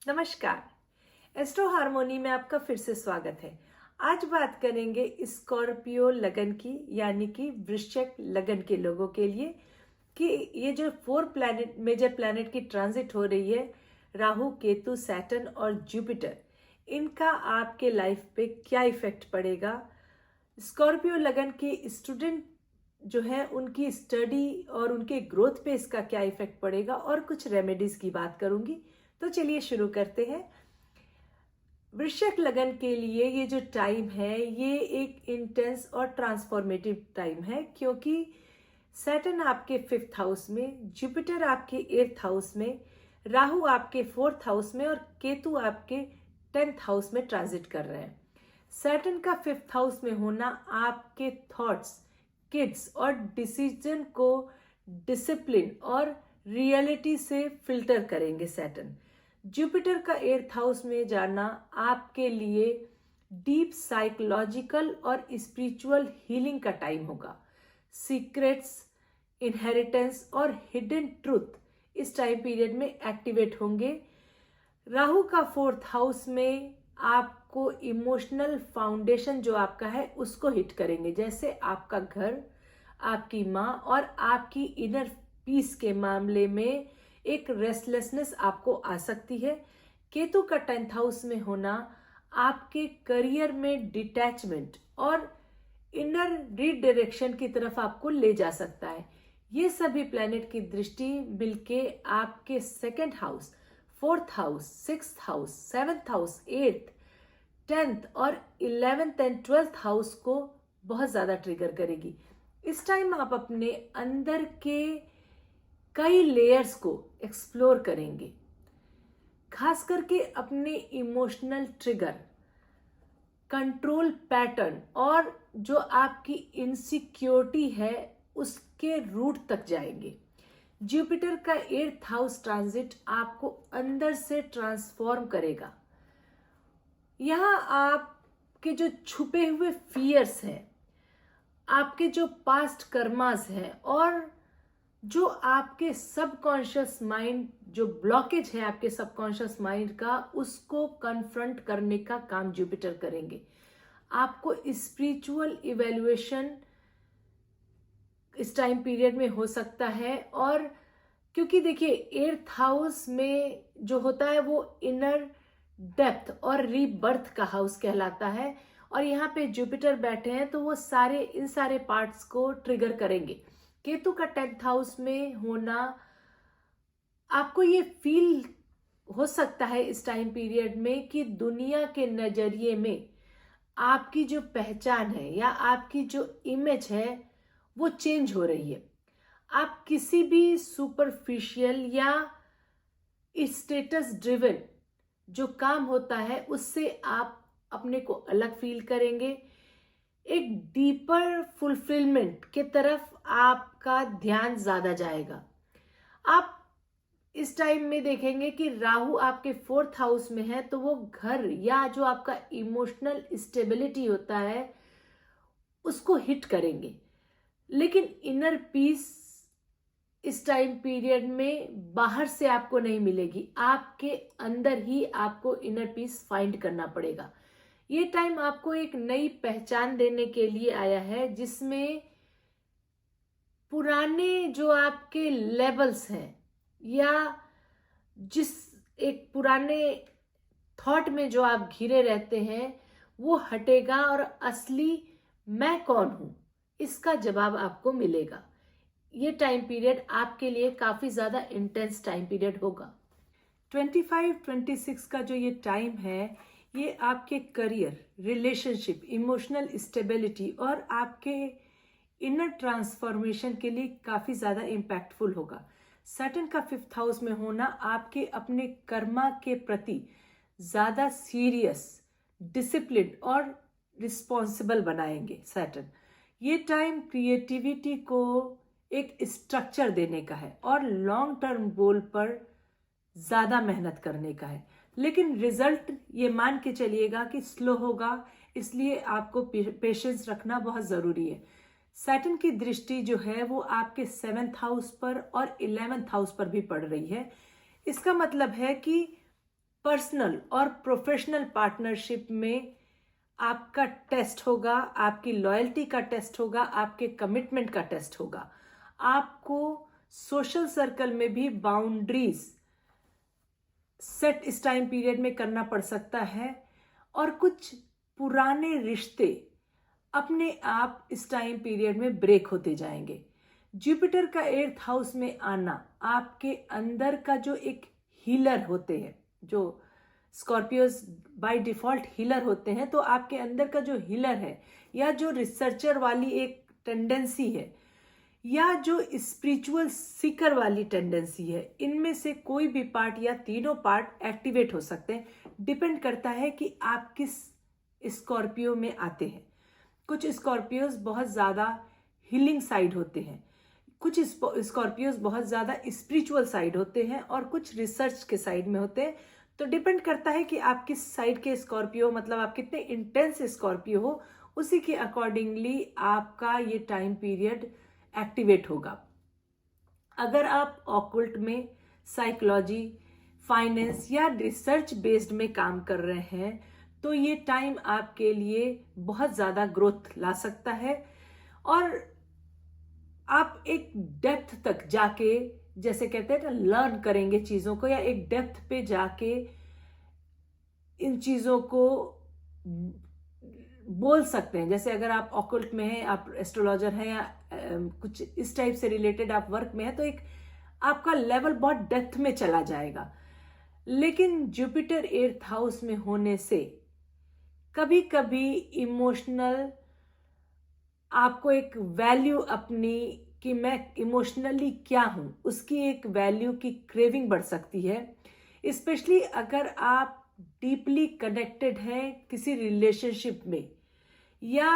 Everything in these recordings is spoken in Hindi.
नमस्कार। एस्ट्रो हार्मोनी में आपका फिर से स्वागत है। आज बात करेंगे स्कॉर्पियो लगन की, यानी कि वृश्चिक लगन के लोगों के लिए कि ये जो 4 मेजर प्लैनेट की ट्रांजिट हो रही है, राहु, केतु, सैटर्न और जुपिटर, इनका आपके लाइफ पे क्या इफेक्ट पड़ेगा। स्कॉर्पियो लगन के स्टूडेंट जो है उनकी स्टडी और उनके ग्रोथ पे इसका क्या इफेक्ट पड़ेगा, और कुछ रेमेडीज की बात करूंगी। तो चलिए शुरू करते हैं। वृश्चिक लगन के लिए ये जो टाइम है ये एक इंटेंस और ट्रांसफॉर्मेटिव टाइम है, क्योंकि सैटर्न आपके 5th हाउस में, जुपिटर आपके 8th हाउस में, राहु आपके 4th हाउस में और केतु आपके 10th हाउस में ट्रांजिट कर रहे हैं। सैटर्न का 5th हाउस में होना आपके थॉट्स, किड्स और डिसीजन को डिसिप्लिन और रियलिटी से फिल्टर करेंगे। सैटर्न जुपिटर का 8th हाउस में जाना आपके लिए डीप साइकोलॉजिकल और स्पिरिचुअल हीलिंग का टाइम होगा। सीक्रेट्स, इनहेरिटेंस और हिडन ट्रूथ इस टाइम पीरियड में एक्टिवेट होंगे। राहु का 4th हाउस में आपको इमोशनल फाउंडेशन जो आपका है उसको हिट करेंगे, जैसे आपका घर, आपकी माँ और आपकी इनर पीस के मामले में एक रेस्टलेसनेस आपको आ सकती है। केतु का 10th हाउस में होना आपके करियर में डिटैचमेंट और इनर रीडायरेक्शन की तरफ आपको ले जा सकता है। ये सभी प्लैनेट की दृष्टि मिलके आपके 2nd house, 4th house, 6th house, 7th house, 8th, 10th और 11th एंड 12th हाउस को बहुत ज्यादा ट्रिगर करेगी। इस टाइम आप अपने अंदर के कई लेयर्स को एक्सप्लोर करेंगे, खास करके अपने इमोशनल ट्रिगर, कंट्रोल पैटर्न और जो आपकी इनसिक्योरिटी है उसके रूट तक जाएंगे। जुपिटर का 8th हाउस ट्रांजिट आपको अंदर से ट्रांसफॉर्म करेगा। यहां आपके जो छुपे हुए फियर्स हैं, आपके जो पास्ट कर्मास हैं और जो आपके सबकॉन्शियस माइंड, जो ब्लॉकेज है आपके सबकॉन्शियस माइंड का, उसको कन्फ्रंट करने का काम जुपिटर करेंगे। आपको स्पिरिचुअल इवैल्यूएशन इस टाइम पीरियड में हो सकता है। और क्योंकि देखिए 8th हाउस में जो होता है वो इनर डेप्थ और रीबर्थ का हाउस कहलाता है, और यहाँ पे जुपिटर बैठे हैं तो वो इन सारे पार्ट्स को ट्रिगर करेंगे। केतु का 10th हाउस में होना आपको ये फील हो सकता है इस टाइम पीरियड में कि दुनिया के नजरिए में आपकी जो पहचान है या आपकी जो इमेज है वो चेंज हो रही है। आप किसी भी सुपरफिशियल या स्टेटस ड्रिवन जो काम होता है उससे आप अपने को अलग फील करेंगे। एक डीपर फुलफिलमेंट के तरफ आपका ध्यान ज्यादा जाएगा। आप इस टाइम में देखेंगे कि राहु आपके 4th हाउस में है, तो वो घर या जो आपका इमोशनल स्टेबिलिटी होता है उसको हिट करेंगे। लेकिन इनर पीस इस टाइम पीरियड में बाहर से आपको नहीं मिलेगी, आपके अंदर ही आपको इनर पीस फाइंड करना पड़ेगा। ये टाइम आपको एक नई पहचान देने के लिए आया है, जिसमें पुराने जो आपके लेवल्स हैं या जिस एक पुराने थॉट में जो आप घिरे रहते हैं वो हटेगा और असली मैं कौन हूं इसका जवाब आपको मिलेगा। ये टाइम पीरियड आपके लिए काफी ज्यादा इंटेंस टाइम पीरियड होगा। 25-26 का जो ये टाइम है ये आपके करियर, रिलेशनशिप, इमोशनल स्टेबिलिटी और आपके इनर ट्रांसफॉर्मेशन के लिए काफी ज्यादा इम्पैक्टफुल होगा। सैटर्न का 5th हाउस में होना आपके अपने कर्मा के प्रति ज्यादा सीरियस, डिसिप्लिन और रिस्पॉन्सिबल बनाएंगे। सैटर्न ये टाइम क्रिएटिविटी को एक स्ट्रक्चर देने का है और लॉन्ग टर्म गोल पर ज्यादा मेहनत करने का है। लेकिन रिजल्ट ये मान के चलिएगा कि स्लो होगा, इसलिए आपको पेशेंस रखना बहुत जरूरी है। सैटर्न की दृष्टि जो है वो आपके 7th हाउस पर और 11th हाउस पर भी पड़ रही है। इसका मतलब है कि पर्सनल और प्रोफेशनल पार्टनरशिप में आपका टेस्ट होगा, आपकी लॉयल्टी का टेस्ट होगा, आपके कमिटमेंट का टेस्ट होगा। आपको सोशल सर्कल में भी बाउंड्रीज सेट इस टाइम पीरियड में करना पड़ सकता है, और कुछ पुराने रिश्ते अपने आप इस टाइम पीरियड में ब्रेक होते जाएंगे। जुपिटर का 8th हाउस में आना आपके अंदर का जो एक हीलर होते हैं, जो स्कॉर्पियोज बाय डिफॉल्ट हीलर होते हैं, तो आपके अंदर का जो हीलर है या जो रिसर्चर वाली एक टेंडेंसी है या जो स्पिरिचुअल सीकर वाली टेंडेंसी है, इनमें से कोई भी पार्ट या तीनों पार्ट एक्टिवेट हो सकते हैं। डिपेंड करता है कि आप किस स्कॉर्पियो में आते हैं। कुछ स्कॉर्पियोज बहुत ज़्यादा हीलिंग साइड होते हैं, कुछ स्कॉर्पियोज बहुत ज़्यादा स्पिरिचुअल साइड होते हैं, और कुछ रिसर्च के साइड में होते हैं। तो डिपेंड करता है कि आप किस साइड के स्कॉर्पियो, मतलब आप कितने इंटेंस स्कॉर्पियो हो, उसी के अकॉर्डिंगली आपका ये टाइम पीरियड एक्टिवेट होगा। अगर आप ऑकल्ट में, साइकोलॉजी, फाइनेंस या रिसर्च बेस्ड में काम कर रहे हैं, तो ये टाइम आपके लिए बहुत ज़्यादा ग्रोथ ला सकता है, और आप एक डेप्थ तक जाके, जैसे कहते हैं ना, लर्न करेंगे चीज़ों को, या एक डेप्थ पे जाके इन चीज़ों को बोल सकते हैं। जैसे अगर आप ऑकल्ट में हैं, आप एस्ट्रोलॉजर हैं, या कुछ इस टाइप से रिलेटेड आप वर्क में हैं, तो एक आपका लेवल बहुत डेप्थ में चला जाएगा। लेकिन जुपिटर 8th हाउस में होने से कभी कभी इमोशनल, आपको एक वैल्यू अपनी, कि मैं इमोशनली क्या हूं, उसकी एक वैल्यू की क्रेविंग बढ़ सकती है। स्पेशली अगर आप डीपली कनेक्टेड हैं किसी रिलेशनशिप में, या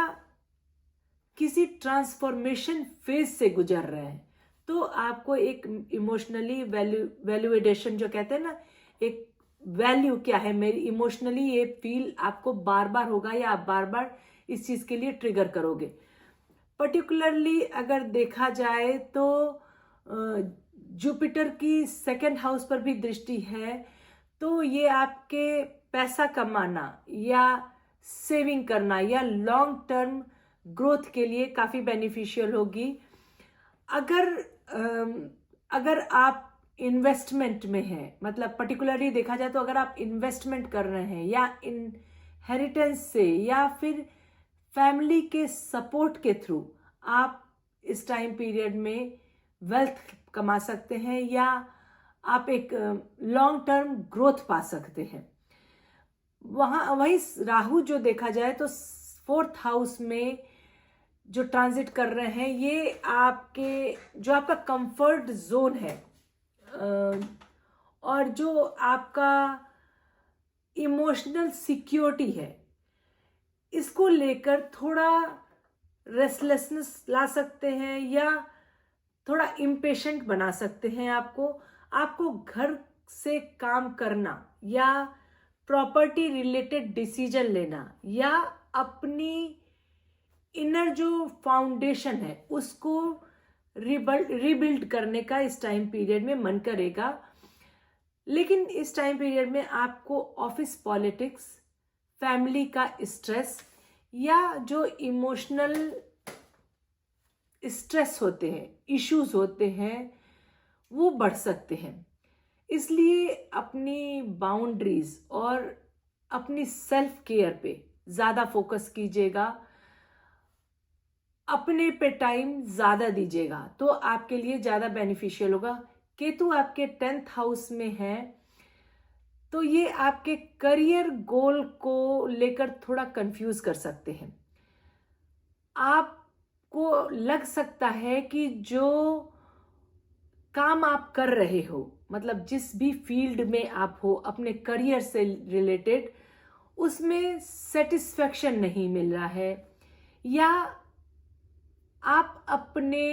किसी ट्रांसफॉर्मेशन फेज से गुजर रहे हैं, तो आपको एक इमोशनली वैल्यूएडेशन जो कहते हैं ना, एक वैल्यू क्या है मेरी इमोशनली, ये फील आपको बार बार होगा, या आप बार बार इस चीज के लिए ट्रिगर करोगे। पर्टिकुलरली अगर देखा जाए तो जुपिटर की 2nd हाउस पर भी दृष्टि है, तो ये आपके पैसा कमाना या सेविंग करना या लॉन्ग टर्म ग्रोथ के लिए काफी बेनिफिशियल होगी। अगर आप इन्वेस्टमेंट में हैं, मतलब पर्टिकुलरली देखा जाए तो अगर आप इन्वेस्टमेंट कर रहे हैं, या इनहेरिटेंस से या फिर फैमिली के सपोर्ट के थ्रू आप इस टाइम पीरियड में वेल्थ कमा सकते हैं, या आप एक लॉन्ग टर्म ग्रोथ पा सकते हैं। वहीं राहु जो देखा जाए तो 4th हाउस में जो ट्रांजिट कर रहे हैं, ये जो आपका कंफर्ट जोन है, और जो आपका इमोशनल सिक्योरिटी है, इसको लेकर थोड़ा रेस्टलेसनेस ला सकते हैं, या थोड़ा इम्पेशेंट बना सकते हैं आपको घर से काम करना, या प्रॉपर्टी रिलेटेड डिसीजन लेना, या अपनी इनर जो फाउंडेशन है उसको रिबिल्ड करने का इस टाइम पीरियड में मन करेगा। लेकिन इस टाइम पीरियड में आपको ऑफिस पॉलिटिक्स, फैमिली का स्ट्रेस, या जो इमोशनल स्ट्रेस होते हैं, इश्यूज होते हैं, वो बढ़ सकते हैं। इसलिए अपनी बाउंड्रीज और अपनी सेल्फ केयर पे ज़्यादा फोकस कीजिएगा, अपने पे टाइम ज़्यादा दीजिएगा, तो आपके लिए ज़्यादा बेनिफिशियल होगा। केतु आपके 10th हाउस में है, तो ये आपके करियर गोल को लेकर थोड़ा कंफ्यूज कर सकते हैं। आपको लग सकता है कि जो काम आप कर रहे हो, मतलब जिस भी फील्ड में आप हो अपने करियर से रिलेटेड, उसमें सेटिस्फेक्शन नहीं मिल रहा है, या आप अपने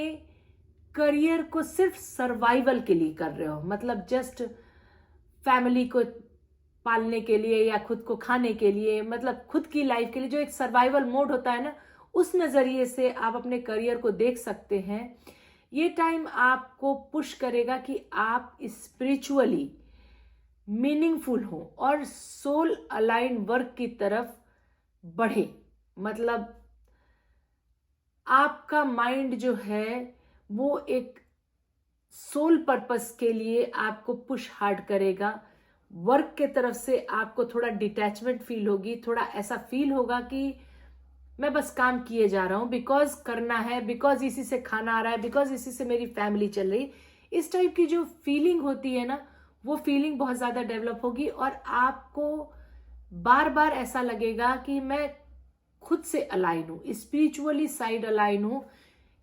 करियर को सिर्फ सर्वाइवल के लिए कर रहे हो, मतलब जस्ट फैमिली को पालने के लिए या खुद को खाने के लिए, मतलब खुद की लाइफ के लिए, जो एक सर्वाइवल मोड होता है ना, उस नज़रिए से आप अपने करियर को देख सकते हैं। ये टाइम आपको पुश करेगा कि आप स्पिरिचुअली मीनिंगफुल हो और सोल अलाइन वर्क की तरफ बढ़े। मतलब आपका माइंड जो है वो एक सोल पर्पस के लिए आपको पुश हार्ड करेगा। वर्क के तरफ से आपको थोड़ा डिटैचमेंट फील होगी, थोड़ा ऐसा फील होगा कि मैं बस काम किए जा रहा हूं, बिकॉज करना है, बिकॉज इसी से खाना आ रहा है, बिकॉज इसी से मेरी फैमिली चल रही। इस टाइप की जो फीलिंग होती है ना, वो फीलिंग बहुत ज्यादा डेवलप होगी और आपको बार बार ऐसा लगेगा कि मैं खुद से अलाइन हूं, स्पिरिचुअली साइड अलाइन हूं,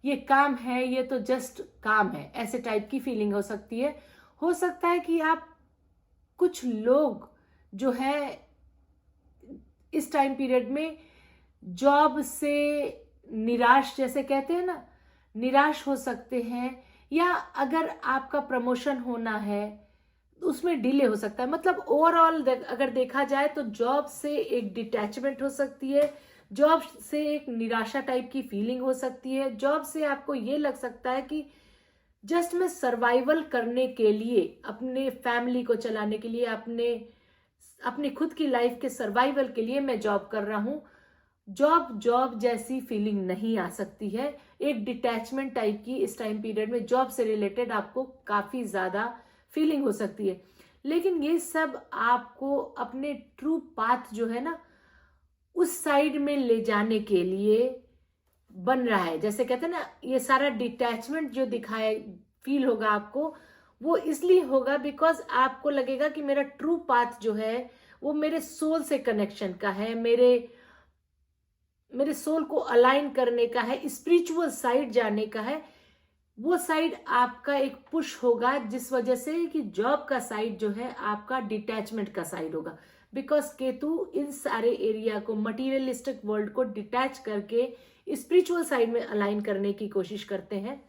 ये काम है, ये तो जस्ट काम है, ऐसे टाइप की फीलिंग हो सकती है। हो सकता है कि आप कुछ लोग जो है इस टाइम पीरियड में जॉब से निराश, जैसे कहते हैं ना, निराश हो सकते हैं, या अगर आपका प्रमोशन होना है उसमें डिले हो सकता है। मतलब ओवरऑल अगर देखा जाए तो जॉब से एक डिटैचमेंट हो सकती है, जॉब से एक निराशा टाइप की फीलिंग हो सकती है, जॉब से आपको ये लग सकता है कि जस्ट मैं सर्वाइवल करने के लिए, अपने फैमिली को चलाने के लिए, अपने खुद की लाइफ के सर्वाइवल के लिए मैं जॉब कर रहा हूं। जॉब जॉब जैसी फीलिंग नहीं आ सकती है, एक डिटैचमेंट टाइप की इस टाइम पीरियड में जॉब से रिलेटेड आपको काफी ज्यादा फीलिंग हो सकती है। लेकिन ये सब आपको अपने ट्रू पाथ जो है ना उस साइड में ले जाने के लिए बन रहा है। जैसे कहते हैं ना, ये सारा डिटैचमेंट जो दिखाए फील होगा आपको, वो इसलिए होगा बिकॉज आपको लगेगा कि मेरा ट्रू पाथ जो है वो मेरे सोल से कनेक्शन का है, मेरे सोल को अलाइन करने का है, स्पिरिचुअल साइड जाने का है। वो साइड आपका एक पुश होगा, जिस वजह से कि जॉब का साइड जो है आपका डिटैचमेंट का साइड होगा। बिकॉज केतु इन सारे एरिया को, मटीरियलिस्टिक वर्ल्ड को डिटैच करके स्पिरिचुअल साइड में अलाइन करने की कोशिश करते हैं।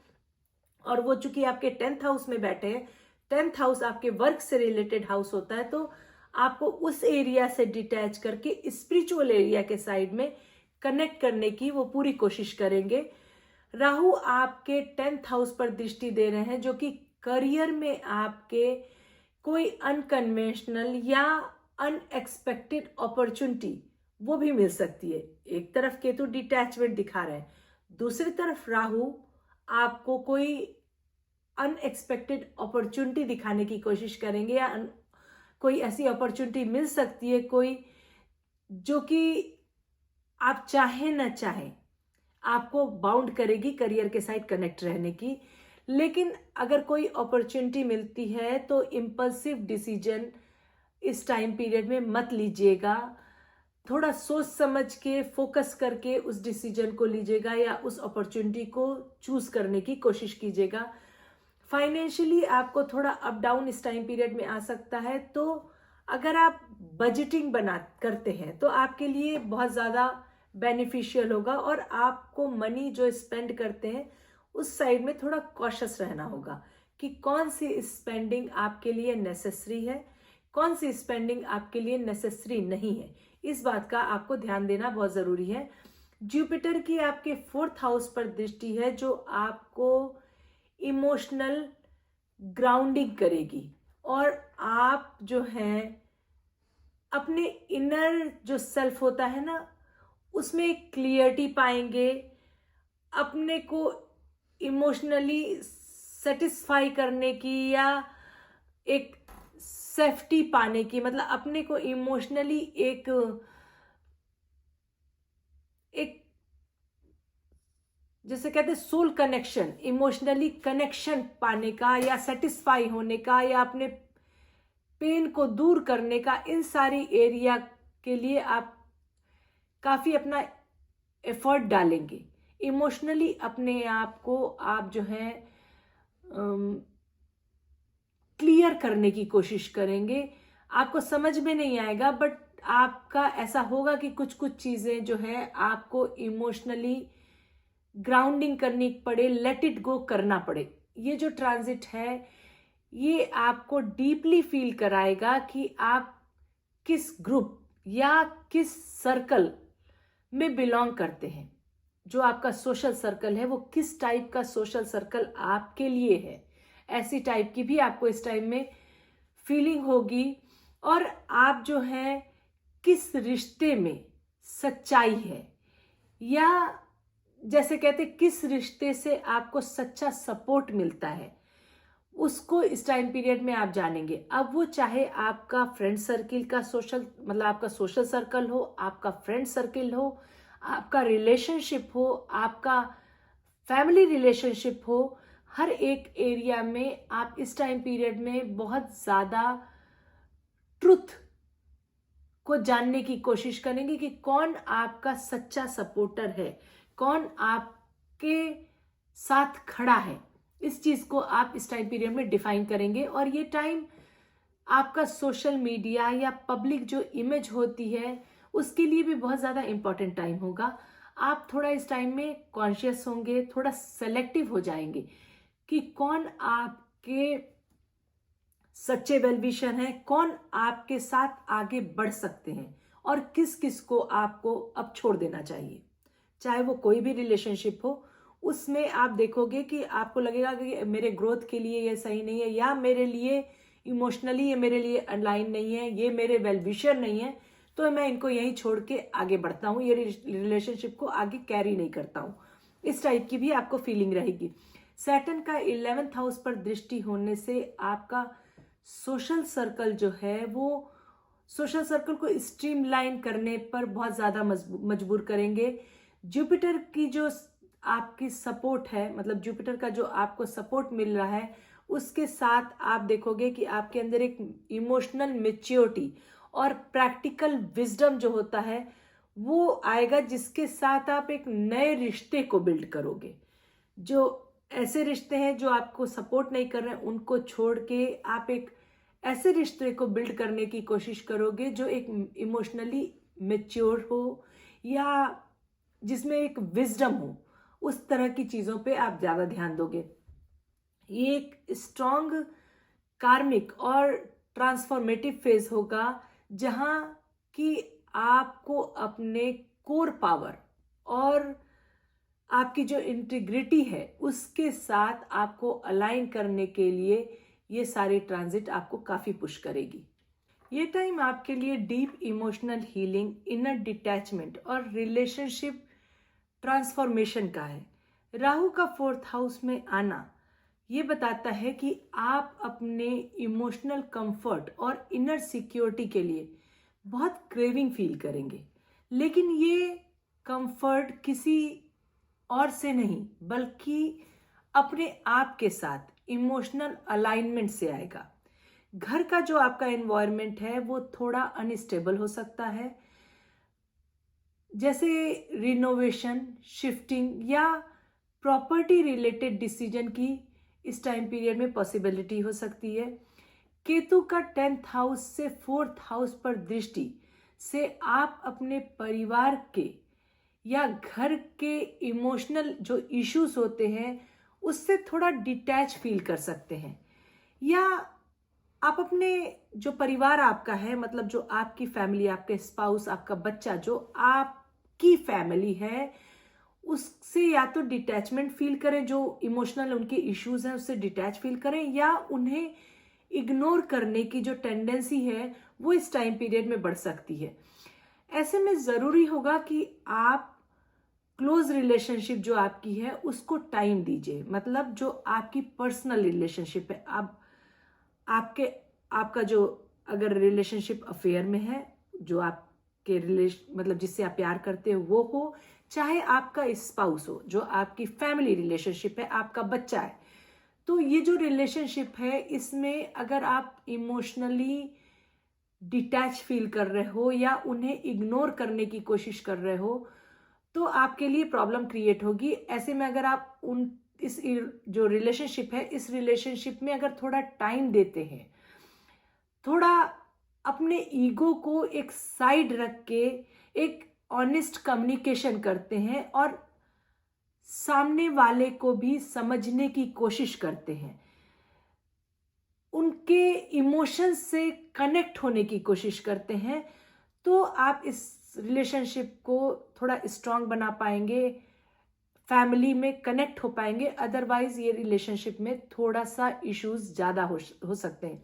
और वो चूंकि आपके 10th हाउस में बैठे हैं, 10th हाउस आपके वर्क से रिलेटेड हाउस होता है, तो आपको उस एरिया से डिटैच करके स्पिरिचुअल एरिया के साइड में कनेक्ट करने की वो पूरी कोशिश करेंगे। राहु आपके 10th हाउस पर दृष्टि दे रहे हैं, जो कि करियर में आपके कोई अनकन्वेंशनल या अनएक्सपेक्टेड अपॉर्चुनिटी वो भी मिल सकती है। एक तरफ केतु डिटैचमेंट दिखा रहे हैं, दूसरी तरफ राहु आपको कोई अनएक्सपेक्टेड अपॉर्चुनिटी दिखाने की कोशिश करेंगे, या कोई ऐसी अपॉर्चुनिटी मिल सकती है, कोई जो कि आप चाहे ना चाहे आपको बाउंड करेगी करियर के साथ कनेक्ट रहने की। लेकिन अगर कोई अपॉर्चुनिटी मिलती है तो इम्पल्सिव डिसीजन इस टाइम पीरियड में मत लीजिएगा, थोड़ा सोच समझ के फोकस करके उस डिसीजन को लीजिएगा या उस अपॉर्चुनिटी को चूज करने की कोशिश कीजिएगा। फाइनेंशियली आपको थोड़ा अप डाउन इस टाइम पीरियड में आ सकता है, तो अगर आप बजटिंग करते हैं तो आपके लिए बहुत ज़्यादा बेनिफिशियल होगा, और आपको मनी जो स्पेंड करते हैं उस साइड में थोड़ा कॉशियस रहना होगा कि कौन सी स्पेंडिंग आपके लिए नेसेसरी है, कौन सी स्पेंडिंग आपके लिए नेसेसरी नहीं है। इस बात का आपको ध्यान देना बहुत ज़रूरी है। जुपिटर की आपके 4th हाउस पर दृष्टि है, जो आपको इमोशनल ग्राउंडिंग करेगी, और आप जो हैं अपने इनर जो सेल्फ होता है ना उसमें एक क्लियरिटी पाएंगे, अपने को इमोशनली सेटिस्फाई करने की या एक सेफ्टी पाने की, मतलब अपने को इमोशनली एक जैसे कहते हैं सोल कनेक्शन, इमोशनली कनेक्शन पाने का या सेटिस्फाई होने का या अपने पेन को दूर करने का, इन सारी एरिया के लिए आप काफी अपना एफर्ट डालेंगे। इमोशनली अपने आप को आप जो है क्लियर करने की कोशिश करेंगे। आपको समझ में नहीं आएगा, बट आपका ऐसा होगा कि कुछ कुछ चीजें जो है आपको इमोशनली ग्राउंडिंग करनी पड़े, लेट इट गो करना पड़े। ये जो ट्रांजिट है ये आपको डीपली फील कराएगा कि आप किस ग्रुप या किस सर्कल में बिलोंग करते हैं। जो आपका सोशल सर्कल है वो किस टाइप का सोशल सर्कल आपके लिए है, ऐसी टाइप की भी आपको इस टाइम में फीलिंग होगी। और आप जो है किस रिश्ते में सच्चाई है, या जैसे कहते किस रिश्ते से आपको सच्चा सपोर्ट मिलता है, उसको इस टाइम पीरियड में आप जानेंगे। अब वो चाहे आपका फ्रेंड सर्किल का सोशल, मतलब आपका सोशल सर्कल हो, आपका फ्रेंड सर्किल हो, आपका रिलेशनशिप हो, आपका फैमिली रिलेशनशिप हो, हर एक एरिया में आप इस टाइम पीरियड में बहुत ज़्यादा ट्रुथ को जानने की कोशिश करेंगे कि कौन आपका सच्चा सपोर्टर है, कौन आपके साथ खड़ा है। इस चीज को आप इस टाइम पीरियड में डिफाइन करेंगे। और ये टाइम आपका सोशल मीडिया या पब्लिक जो इमेज होती है उसके लिए भी बहुत ज्यादा इंपॉर्टेंट टाइम होगा। आप थोड़ा इस टाइम में कॉन्शियस होंगे, थोड़ा सेलेक्टिव हो जाएंगे कि कौन आपके सच्चे वेल विशर हैं, कौन आपके साथ आगे बढ़ सकते हैं, और किस किस को आपको अब छोड़ देना चाहिए। चाहे वो कोई भी रिलेशनशिप हो, उसमें आप देखोगे कि आपको लगेगा कि मेरे ग्रोथ के लिए ये सही नहीं है, या मेरे लिए इमोशनली ये मेरे लिए अलाइन नहीं है, ये मेरे वेल विशर नहीं है, तो मैं इनको यहीं छोड़ के आगे बढ़ता हूँ, ये रिलेशनशिप को आगे कैरी नहीं करता हूँ। इस टाइप की भी आपको फीलिंग रहेगी। सैटर्न का 11th हाउस पर दृष्टि होने से आपका सोशल सर्कल जो है, वो सोशल सर्कल को स्ट्रीमलाइन करने पर बहुत ज़्यादा मजबूर करेंगे। जुपिटर की जो आपकी सपोर्ट है, मतलब जुपिटर का जो आपको सपोर्ट मिल रहा है, उसके साथ आप देखोगे कि आपके अंदर एक इमोशनल मेच्योरिटी और प्रैक्टिकल विजडम जो होता है वो आएगा, जिसके साथ आप एक नए रिश्ते को बिल्ड करोगे। जो ऐसे रिश्ते हैं जो आपको सपोर्ट नहीं कर रहे हैं, उनको छोड़ के आप एक ऐसे रिश्ते को बिल्ड करने की कोशिश करोगे जो एक इमोशनली मेच्योर हो या जिसमें एक विजडम हो। उस तरह की चीज़ों पे आप ज़्यादा ध्यान दोगे। ये एक स्ट्रॉन्ग कार्मिक और ट्रांसफॉर्मेटिव फेज होगा, जहां कि आपको अपने कोर पावर और आपकी जो इंटीग्रिटी है उसके साथ आपको अलाइन करने के लिए ये सारी ट्रांजिट आपको काफ़ी पुश करेगी। ये टाइम आपके लिए deep emotional healing, inner detachment और रिलेशनशिप ट्रांसफॉर्मेशन का है। राहु का 4th हाउस में आना ये बताता है कि आप अपने इमोशनल कंफर्ट और इनर सिक्योरिटी के लिए बहुत क्रेविंग फील करेंगे, लेकिन ये कंफर्ट किसी और से नहीं बल्कि अपने आप के साथ इमोशनल अलाइनमेंट से आएगा। घर का जो आपका एनवायरनमेंट है वो थोड़ा अनस्टेबल हो सकता है, जैसे रिनोवेशन, शिफ्टिंग या प्रॉपर्टी रिलेटेड डिसीजन की इस टाइम पीरियड में पॉसिबिलिटी हो सकती है। केतु का 10th हाउस से 4th हाउस पर दृष्टि से आप अपने परिवार के या घर के इमोशनल जो इश्यूज होते हैं उससे थोड़ा डिटैच फील कर सकते हैं, या आप अपने जो परिवार आपका है, मतलब जो आपकी फैमिली, आपके स्पाउस, आपका बच्चा जो आपकी फैमिली है, उससे या तो डिटैचमेंट फील करें, जो इमोशनल उनके इश्यूज हैं उससे डिटैच फील करें, या उन्हें इग्नोर करने की जो टेंडेंसी है वो इस टाइम पीरियड में बढ़ सकती है। ऐसे में ज़रूरी होगा कि आप क्लोज रिलेशनशिप जो आपकी है उसको टाइम दीजिए, मतलब जो आपकी पर्सनल रिलेशनशिप है, आपका जो अगर रिलेशनशिप अफेयर में है, जो आपके मतलब जिससे आप प्यार करते हो वो हो, चाहे आपका स्पाउस हो, जो आपकी फैमिली रिलेशनशिप है, आपका बच्चा है, तो ये जो रिलेशनशिप है इसमें अगर आप इमोशनली डिटैच फील कर रहे हो या उन्हें इग्नोर करने की कोशिश कर रहे हो तो आपके लिए प्रॉब्लम क्रिएट होगी। ऐसे में अगर आप इस जो रिलेशनशिप है, इस रिलेशनशिप में अगर थोड़ा टाइम देते हैं, थोड़ा अपने ईगो को एक साइड रख के एक ऑनेस्ट कम्युनिकेशन करते हैं और सामने वाले को भी समझने की कोशिश करते हैं, उनके इमोशंस से कनेक्ट होने की कोशिश करते हैं, तो आप इस रिलेशनशिप को थोड़ा स्ट्रांग बना पाएंगे, फैमिली में कनेक्ट हो पाएंगे। अदरवाइज ये रिलेशनशिप में थोड़ा सा इश्यूज ज़्यादा हो सकते हैं।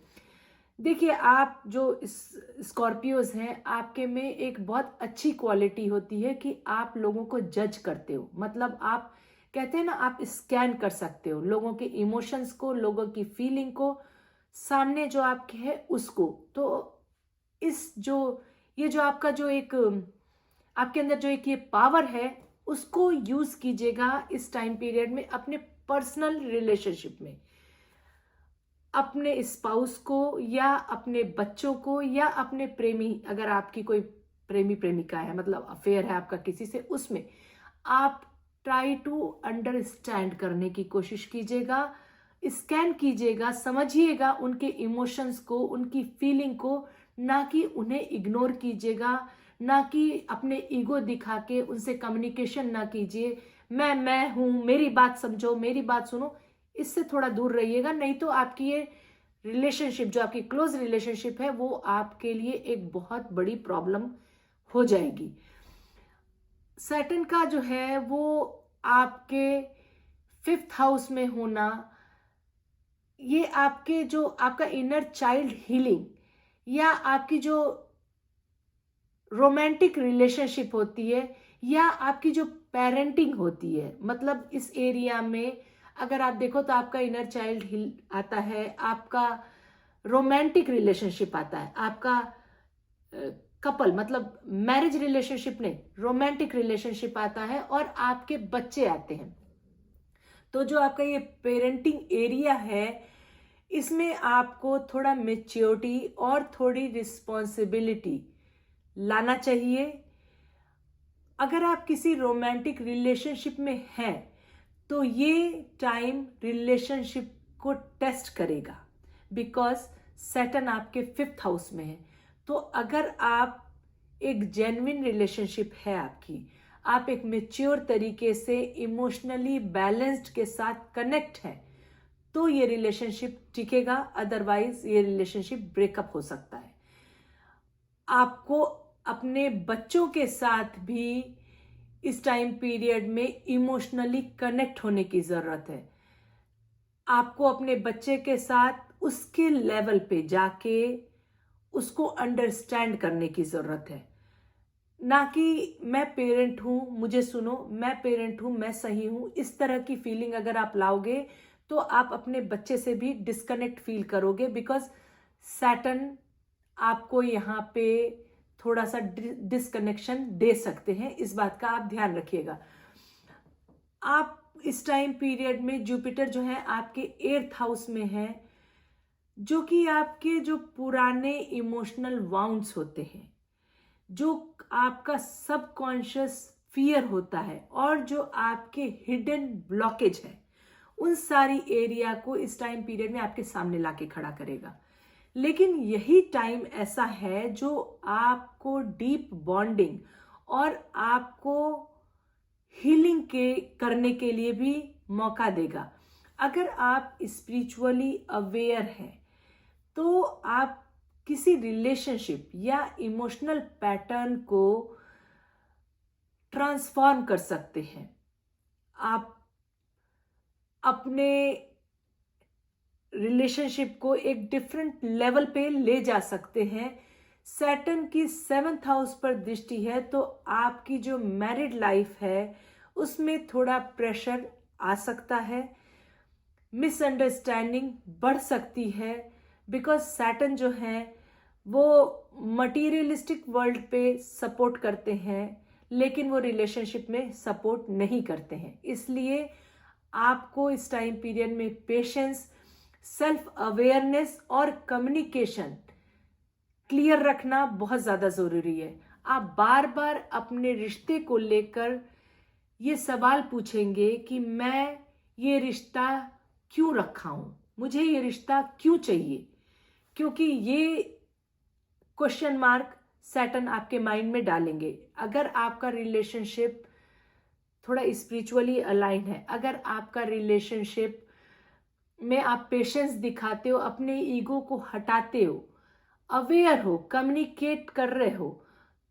देखिए, आप जो स्कॉर्पियोज हैं, आपके में एक बहुत अच्छी क्वालिटी होती है कि आप लोगों को जज करते हो। मतलब आप कहते हैं ना, आप स्कैन कर सकते हो लोगों के इमोशंस को, लोगों की फीलिंग को, सामने जो आपके है उसको। तो इस जो ये जो आपका जो एक आपके अंदर जो एक ये पावर है, उसको यूज कीजिएगा इस टाइम पीरियड में अपने पर्सनल रिलेशनशिप में, अपने स्पाउस को या अपने बच्चों को या अपने प्रेमी, अगर आपकी कोई प्रेमी प्रेमिका है, मतलब अफेयर है आपका किसी से, उसमें आप ट्राई टू अंडरस्टैंड करने की कोशिश कीजिएगा, स्कैन कीजिएगा, समझिएगा उनके इमोशंस को, उनकी फीलिंग को, ना कि उन्हें इग्नोर कीजिएगा, ना कि अपने ईगो दिखा के उनसे कम्युनिकेशन ना कीजिए। मैं हूं, मेरी बात समझो, मेरी बात सुनो, इससे थोड़ा दूर रहिएगा। नहीं तो आपकी ये रिलेशनशिप, जो आपकी क्लोज रिलेशनशिप है, वो आपके लिए एक बहुत बड़ी प्रॉब्लम हो जाएगी। सैटर्न का जो है वो आपके 5th हाउस में होना, ये आपके जो आपका इनर चाइल्ड हीलिंग या आपकी जो रोमांटिक रिलेशनशिप होती है या आपकी जो पेरेंटिंग होती है, मतलब इस एरिया में अगर आप देखो तो आपका इनर चाइल्ड हिल आता है, आपका रोमांटिक रिलेशनशिप आता है, आपका कपल मतलब मैरिज रिलेशनशिप नहीं, रोमांटिक रिलेशनशिप आता है, और आपके बच्चे आते हैं। तो जो आपका ये पेरेंटिंग एरिया है, इसमें आपको थोड़ा मेच्योरिटी और थोड़ी रिस्पॉन्सिबिलिटी लाना चाहिए। अगर आप किसी रोमांटिक रिलेशनशिप में हैं तो ये टाइम रिलेशनशिप को टेस्ट करेगा, बिकॉज सैटर्न आपके 5th हाउस में है। तो अगर आप एक जेन्युइन रिलेशनशिप है आपकी, आप एक मेच्योर तरीके से इमोशनली बैलेंस्ड के साथ कनेक्ट है, तो ये रिलेशनशिप टिकेगा, अदरवाइज ये रिलेशनशिप ब्रेकअप हो सकता है। आपको अपने बच्चों के साथ भी इस टाइम पीरियड में इमोशनली कनेक्ट होने की जरूरत है। आपको अपने बच्चे के साथ उसके लेवल पे जाके उसको अंडरस्टैंड करने की जरूरत है, ना कि मैं पेरेंट हूं, मुझे सुनो, मैं पेरेंट हूं, मैं सही हूं। इस तरह की फीलिंग अगर आप लाओगे तो आप अपने बच्चे से भी डिस्कनेक्ट फील करोगे, बिकॉज सैटर्न आपको यहाँ पे थोड़ा सा डिस्कनेक्शन दे सकते हैं। इस बात का आप ध्यान रखिएगा। आप इस टाइम पीरियड में जुपिटर जो है आपके 8th हाउस में है, जो कि आपके जो पुराने इमोशनल वाउंड्स होते हैं, जो आपका सबकॉन्शियस फियर होता है, और जो आपके हिडन ब्लॉकेज है, उन सारी एरिया को इस टाइम पीरियड में आपके सामने लाके खड़ा करेगा। लेकिन यही टाइम ऐसा है जो आपको डीप बॉन्डिंग और आपको हीलिंग के करने के लिए भी मौका देगा। अगर आप स्पिरिचुअली अवेयर हैं तो आप किसी रिलेशनशिप या इमोशनल पैटर्न को ट्रांसफॉर्म कर सकते हैं। आप अपने रिलेशनशिप को एक डिफरेंट लेवल पे ले जा सकते हैं। सैटर्न की 7th हाउस पर दृष्टि है, तो आपकी जो मैरिड लाइफ है उसमें थोड़ा प्रेशर आ सकता है, मिसअंडरस्टैंडिंग बढ़ सकती है, बिकॉज सैटर्न जो है वो मटीरियलिस्टिक वर्ल्ड पे सपोर्ट करते हैं, लेकिन वो रिलेशनशिप में सपोर्ट नहीं करते हैं। इसलिए आपको इस टाइम पीरियड में पेशेंस, सेल्फ अवेयरनेस और कम्युनिकेशन क्लियर रखना बहुत ज़्यादा ज़रूरी है। आप बार बार अपने रिश्ते को लेकर ये सवाल पूछेंगे कि मैं ये रिश्ता क्यों रखा हूं, मुझे ये रिश्ता क्यों चाहिए, क्योंकि ये क्वेश्चन मार्क सैटर्न आपके माइंड में डालेंगे। अगर आपका रिलेशनशिप थोड़ा स्पिरिचुअली अलाइन है, अगर आपका रिलेशनशिप में आप पेशेंस दिखाते हो, अपने ईगो को हटाते हो, अवेयर हो, कम्युनिकेट कर रहे हो,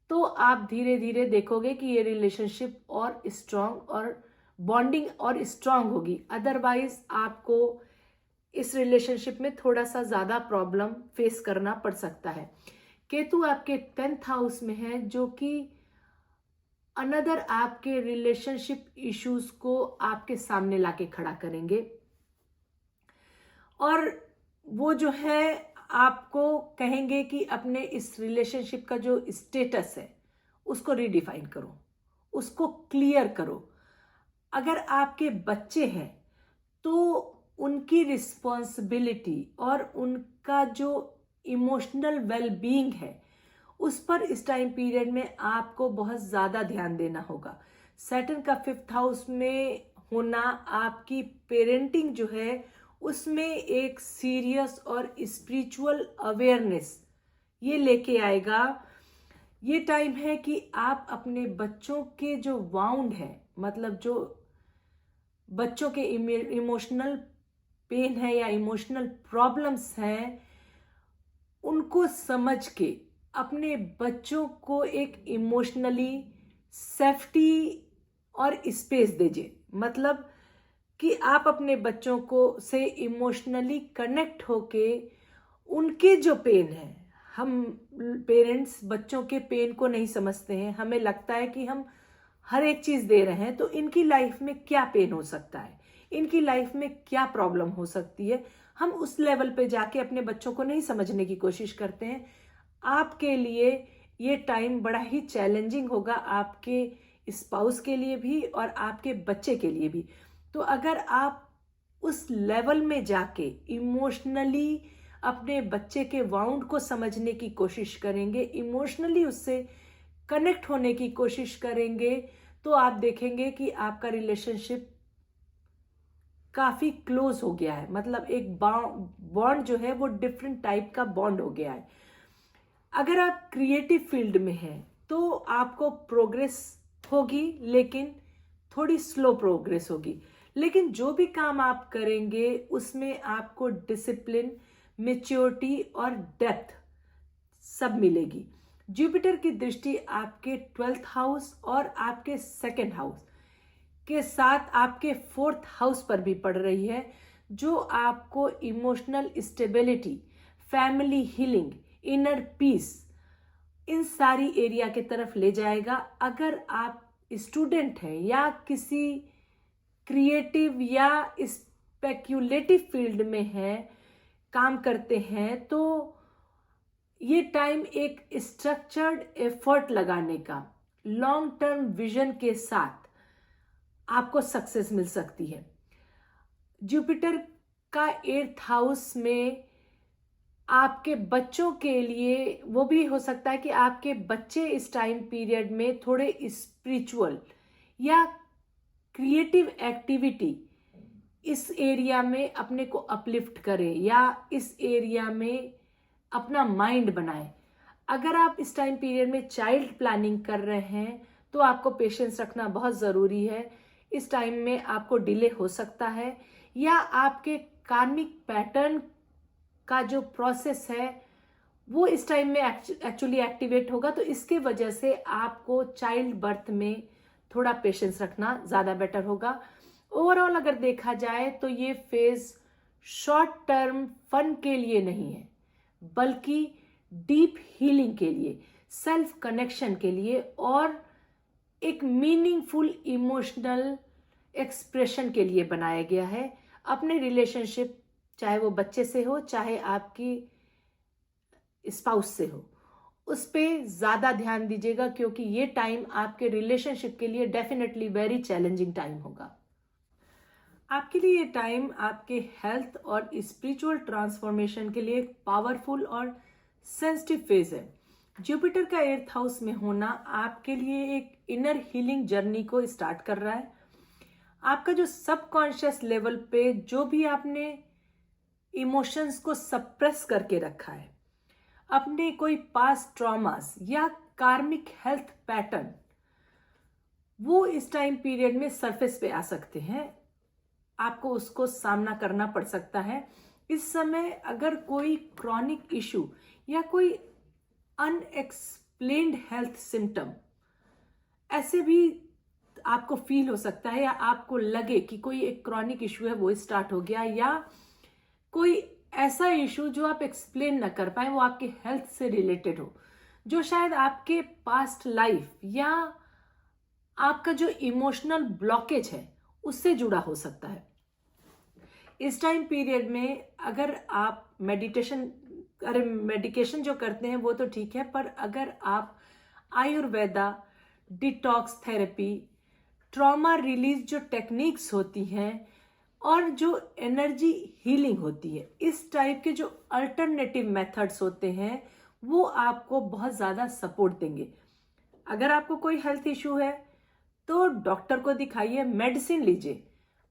तो आप धीरे धीरे देखोगे कि ये रिलेशनशिप और स्ट्रांग और बॉन्डिंग और स्ट्रांग होगी। अदरवाइज आपको इस रिलेशनशिप में थोड़ा सा ज़्यादा प्रॉब्लम फेस करना पड़ सकता है। केतु आपके 10th हाउस में है, जो कि अनदर आपके रिलेशनशिप इश्यूज को आपके सामने लाके खड़ा करेंगे, और वो जो है आपको कहेंगे कि अपने इस रिलेशनशिप का जो स्टेटस है उसको रीडिफाइन करो, उसको क्लियर करो। अगर आपके बच्चे हैं तो उनकी रिस्पॉन्सिबिलिटी और उनका जो इमोशनल वेलबींग है उस पर इस टाइम पीरियड में आपको बहुत ज़्यादा ध्यान देना होगा। सैटर्न का 5th हाउस में होना आपकी पेरेंटिंग जो है उसमें एक सीरियस और स्पिरिचुअल अवेयरनेस ये लेके आएगा। ये टाइम है कि आप अपने बच्चों के जो वाउंड है, मतलब जो बच्चों के इमोशनल पेन है या इमोशनल प्रॉब्लम्स हैं, उनको समझ के अपने बच्चों को एक इमोशनली सेफ्टी और स्पेस दीजिए। मतलब कि आप अपने बच्चों को से इमोशनली कनेक्ट होके उनके जो पेन है, हम पेरेंट्स बच्चों के पेन को नहीं समझते हैं। हमें लगता है कि हम हर एक चीज दे रहे हैं, तो इनकी लाइफ में क्या पेन हो सकता है, इनकी लाइफ में क्या प्रॉब्लम हो सकती है, हम उस लेवल पे जाके अपने बच्चों को नहीं समझने की कोशिश करते हैं। आपके लिए ये टाइम बड़ा ही चैलेंजिंग होगा, आपके स्पाउस के लिए भी और आपके बच्चे के लिए भी। तो अगर आप उस लेवल में जाके इमोशनली अपने बच्चे के वाउंड को समझने की कोशिश करेंगे, इमोशनली उससे कनेक्ट होने की कोशिश करेंगे, तो आप देखेंगे कि आपका रिलेशनशिप काफी क्लोज हो गया है। मतलब एक बॉन्ड जो है वो डिफरेंट टाइप का बॉन्ड हो गया है। अगर आप क्रिएटिव फील्ड में हैं तो आपको प्रोग्रेस होगी, लेकिन थोड़ी स्लो प्रोग्रेस होगी। लेकिन जो भी काम आप करेंगे उसमें आपको डिसिप्लिन, मैच्योरिटी और डेप्थ सब मिलेगी। जुपिटर की दृष्टि आपके 12th हाउस और आपके 2nd हाउस के साथ आपके 4th हाउस पर भी पड़ रही है, जो आपको emotional stability, family healing, inner peace, इन सारी एरिया के तरफ ले जाएगा। अगर आप स्टूडेंट हैं या किसी क्रिएटिव या स्पेक्यूलेटिव फील्ड में हैं, काम करते हैं, तो ये टाइम एक स्ट्रक्चर्ड एफर्ट लगाने का, लॉन्ग टर्म विजन के साथ आपको सक्सेस मिल सकती है। जुपिटर का 8th हाउस में आपके बच्चों के लिए वो भी हो सकता है कि आपके बच्चे इस टाइम पीरियड में थोड़े स्पिरिचुअल या क्रिएटिव एक्टिविटी इस एरिया में अपने को अपलिफ्ट करें या इस एरिया में अपना माइंड बनाएं। अगर आप इस टाइम पीरियड में चाइल्ड प्लानिंग कर रहे हैं तो आपको पेशेंस रखना बहुत ज़रूरी है। इस टाइम में आपको डिले हो सकता है, या आपके कार्मिक पैटर्न का जो प्रोसेस है वो इस टाइम में एक्चुअली एक्टिवेट होगा, तो इसके वजह से आपको चाइल्ड बर्थ में थोड़ा पेशेंस रखना ज़्यादा बेटर होगा। ओवरऑल अगर देखा जाए तो ये फेज शॉर्ट टर्म फन के लिए नहीं है, बल्कि डीप हीलिंग के लिए, सेल्फ कनेक्शन के लिए और एक मीनिंगफुल इमोशनल एक्सप्रेशन के लिए बनाया गया है। अपने रिलेशनशिप, चाहे वो बच्चे से हो चाहे आपकी स्पाउस से हो, उस पर ज़्यादा ध्यान दीजिएगा, क्योंकि ये टाइम आपके रिलेशनशिप के लिए डेफिनेटली वेरी चैलेंजिंग टाइम होगा। आपके लिए ये टाइम आपके हेल्थ और स्पिरिचुअल ट्रांसफॉर्मेशन के लिए एक पावरफुल और सेंसिटिव फेज है। जुपिटर का 8th हाउस में होना आपके लिए एक इनर हीलिंग जर्नी को स्टार्ट कर रहा है। आपका जो सबकॉन्शियस लेवल पे जो भी आपने इमोशंस को सप्रेस करके रखा है, अपने कोई पास्ट ट्रॉमास या कार्मिक हेल्थ पैटर्न, वो इस टाइम पीरियड में सरफेस पे आ सकते हैं। आपको उसको सामना करना पड़ सकता है। इस समय अगर कोई क्रॉनिक इशू या कोई अनएक्सप्लेन्ड हेल्थ सिम्टम ऐसे भी आपको फील हो सकता है, या आपको लगे कि कोई एक क्रॉनिक इशू है वो स्टार्ट हो गया, या कोई ऐसा इशू जो आप एक्सप्लेन ना कर पाए, वो आपके हेल्थ से रिलेटेड हो, जो शायद आपके पास्ट लाइफ या आपका जो इमोशनल ब्लॉकेज है उससे जुड़ा हो सकता है। इस टाइम पीरियड में अगर आप मेडिकेशन जो करते हैं वो तो ठीक है, पर अगर आप Ayurveda, detox therapy, trauma release जो टेक्निक्स होती हैं और जो एनर्जी हीलिंग होती है, इस टाइप के जो अल्टरनेटिव मेथड्स होते हैं वो आपको बहुत ज़्यादा सपोर्ट देंगे। अगर आपको कोई हेल्थ इशू है तो डॉक्टर को दिखाइए, मेडिसिन लीजिए,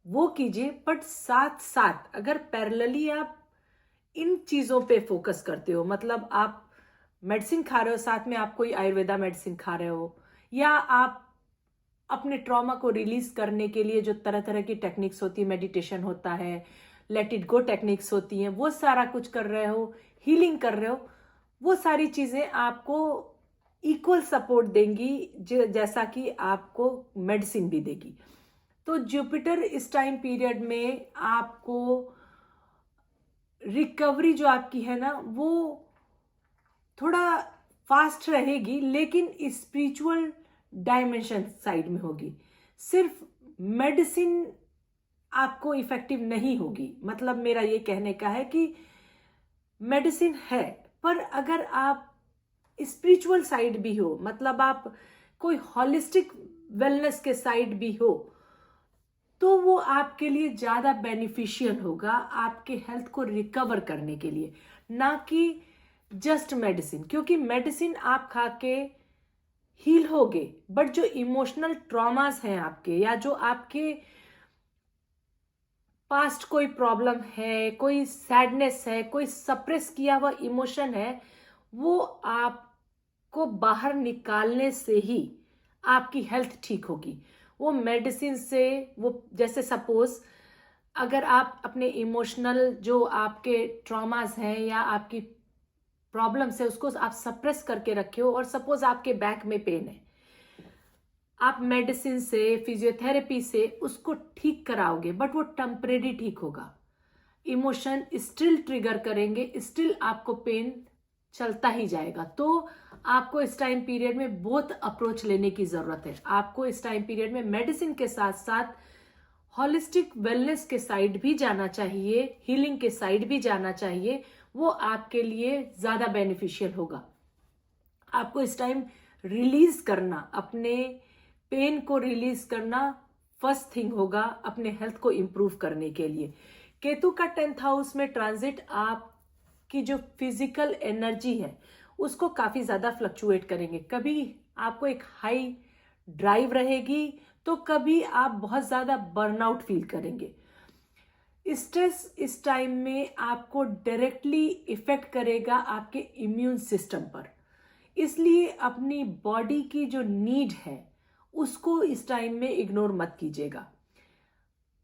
वो कीजिए, बट साथ साथ अगर पैरेलली आप इन चीज़ों पे फोकस करते हो, मतलब आप मेडिसिन खा रहे हो, साथ में आप कोई आयुर्वेदा मेडिसिन खा रहे हो, या आप अपने ट्रॉमा को रिलीज करने के लिए जो तरह तरह की टेक्निक्स होती है, मेडिटेशन होता है, लेट इट गो टेक्निक्स होती हैं, वो सारा कुछ कर रहे हो, हीलिंग कर रहे हो, वो सारी चीज़ें आपको इक्वल सपोर्ट देंगी जैसा कि आपको मेडिसिन भी देगी। तो जुपिटर इस टाइम पीरियड में आपको रिकवरी जो आपकी है ना वो थोड़ा फास्ट रहेगी, लेकिन स्पिरिचुअल डायमेंशन साइड में होगी। सिर्फ मेडिसिन आपको इफेक्टिव नहीं होगी, मतलब मेरा ये कहने का है कि मेडिसिन है, पर अगर आप स्पिरिचुअल साइड भी हो, मतलब आप कोई हॉलिस्टिक वेलनेस के साइड भी हो, तो वो आपके लिए ज़्यादा बेनिफिशियल होगा आपके हेल्थ को रिकवर करने के लिए, ना कि जस्ट मेडिसिन। क्योंकि मेडिसिन आप खा के हील होगे, बट जो इमोशनल ट्रॉमास हैं आपके, या जो आपके पास्ट कोई प्रॉब्लम है, कोई सैडनेस है, कोई सप्रेस किया हुआ इमोशन है, वो आपको बाहर निकालने से ही आपकी हेल्थ ठीक होगी। वो मेडिसिन से, वो जैसे सपोज अगर आप अपने इमोशनल जो आपके ट्रॉमास हैं या आपकी प्रॉब्लम्स है उसको आप सप्रेस करके रखे हो, और सपोज आपके बैक में पेन है, आप मेडिसिन से, फिजियोथेरेपी से उसको ठीक कराओगे, बट वो टेम्परेरी ठीक होगा। इमोशन स्टिल ट्रिगर करेंगे, स्टिल आपको पेन चलता ही जाएगा। तो आपको इस टाइम पीरियड में बोथ अप्रोच लेने की जरूरत है। आपको इस टाइम पीरियड में मेडिसिन के साथ साथ हॉलिस्टिक वेलनेस के साइड भी जाना चाहिए, हीलिंग के साइड भी जाना चाहिए। वो आपके लिए ज्यादा बेनिफिशियल होगा। आपको इस टाइम रिलीज करना, अपने पेन को रिलीज करना फर्स्ट थिंग होगा अपने हेल्थ को इंप्रूव करने के लिए। केतु का 10th हाउस में ट्रांजिट आपकी जो फिजिकल एनर्जी है उसको काफी ज्यादा फ्लक्चुएट करेंगे। कभी आपको एक हाई ड्राइव रहेगी, तो कभी आप बहुत ज्यादा बर्नआउट फील करेंगे। स्ट्रेस इस टाइम में आपको डायरेक्टली इफेक्ट करेगा आपके इम्यून सिस्टम पर, इसलिए अपनी बॉडी की जो नीड है उसको इस टाइम में इग्नोर मत कीजिएगा।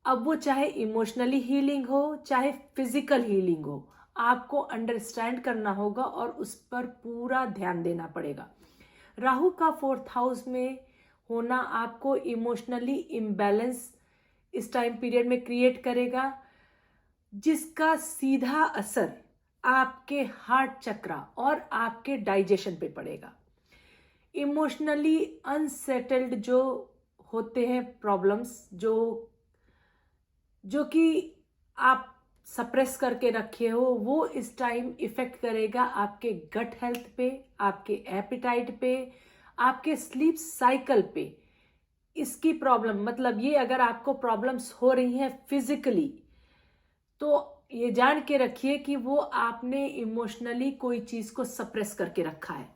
अब वो चाहे इमोशनली हीलिंग हो, चाहे फिजिकल हीलिंग हो, आपको अंडरस्टैंड करना होगा और उस पर पूरा ध्यान देना पड़ेगा। राहु का 4th हाउस में होना आपको इमोशनली इम्बैलेंस इस टाइम पीरियड में क्रिएट करेगा, जिसका सीधा असर आपके हार्ट चक्रा और आपके डाइजेशन पे पड़ेगा। इमोशनली अनसेटल्ड जो होते हैं प्रॉब्लम्स, जो कि आप सप्रेस करके रखे हो, वो इस टाइम इफेक्ट करेगा आपके गट हेल्थ पे, आपके एपिटाइट पे, आपके स्लीप साइकिल पे। इसकी प्रॉब्लम मतलब ये, अगर आपको प्रॉब्लम्स हो रही हैं फिजिकली, तो ये जान के रखिए कि वो आपने इमोशनली कोई चीज को सप्रेस करके रखा है,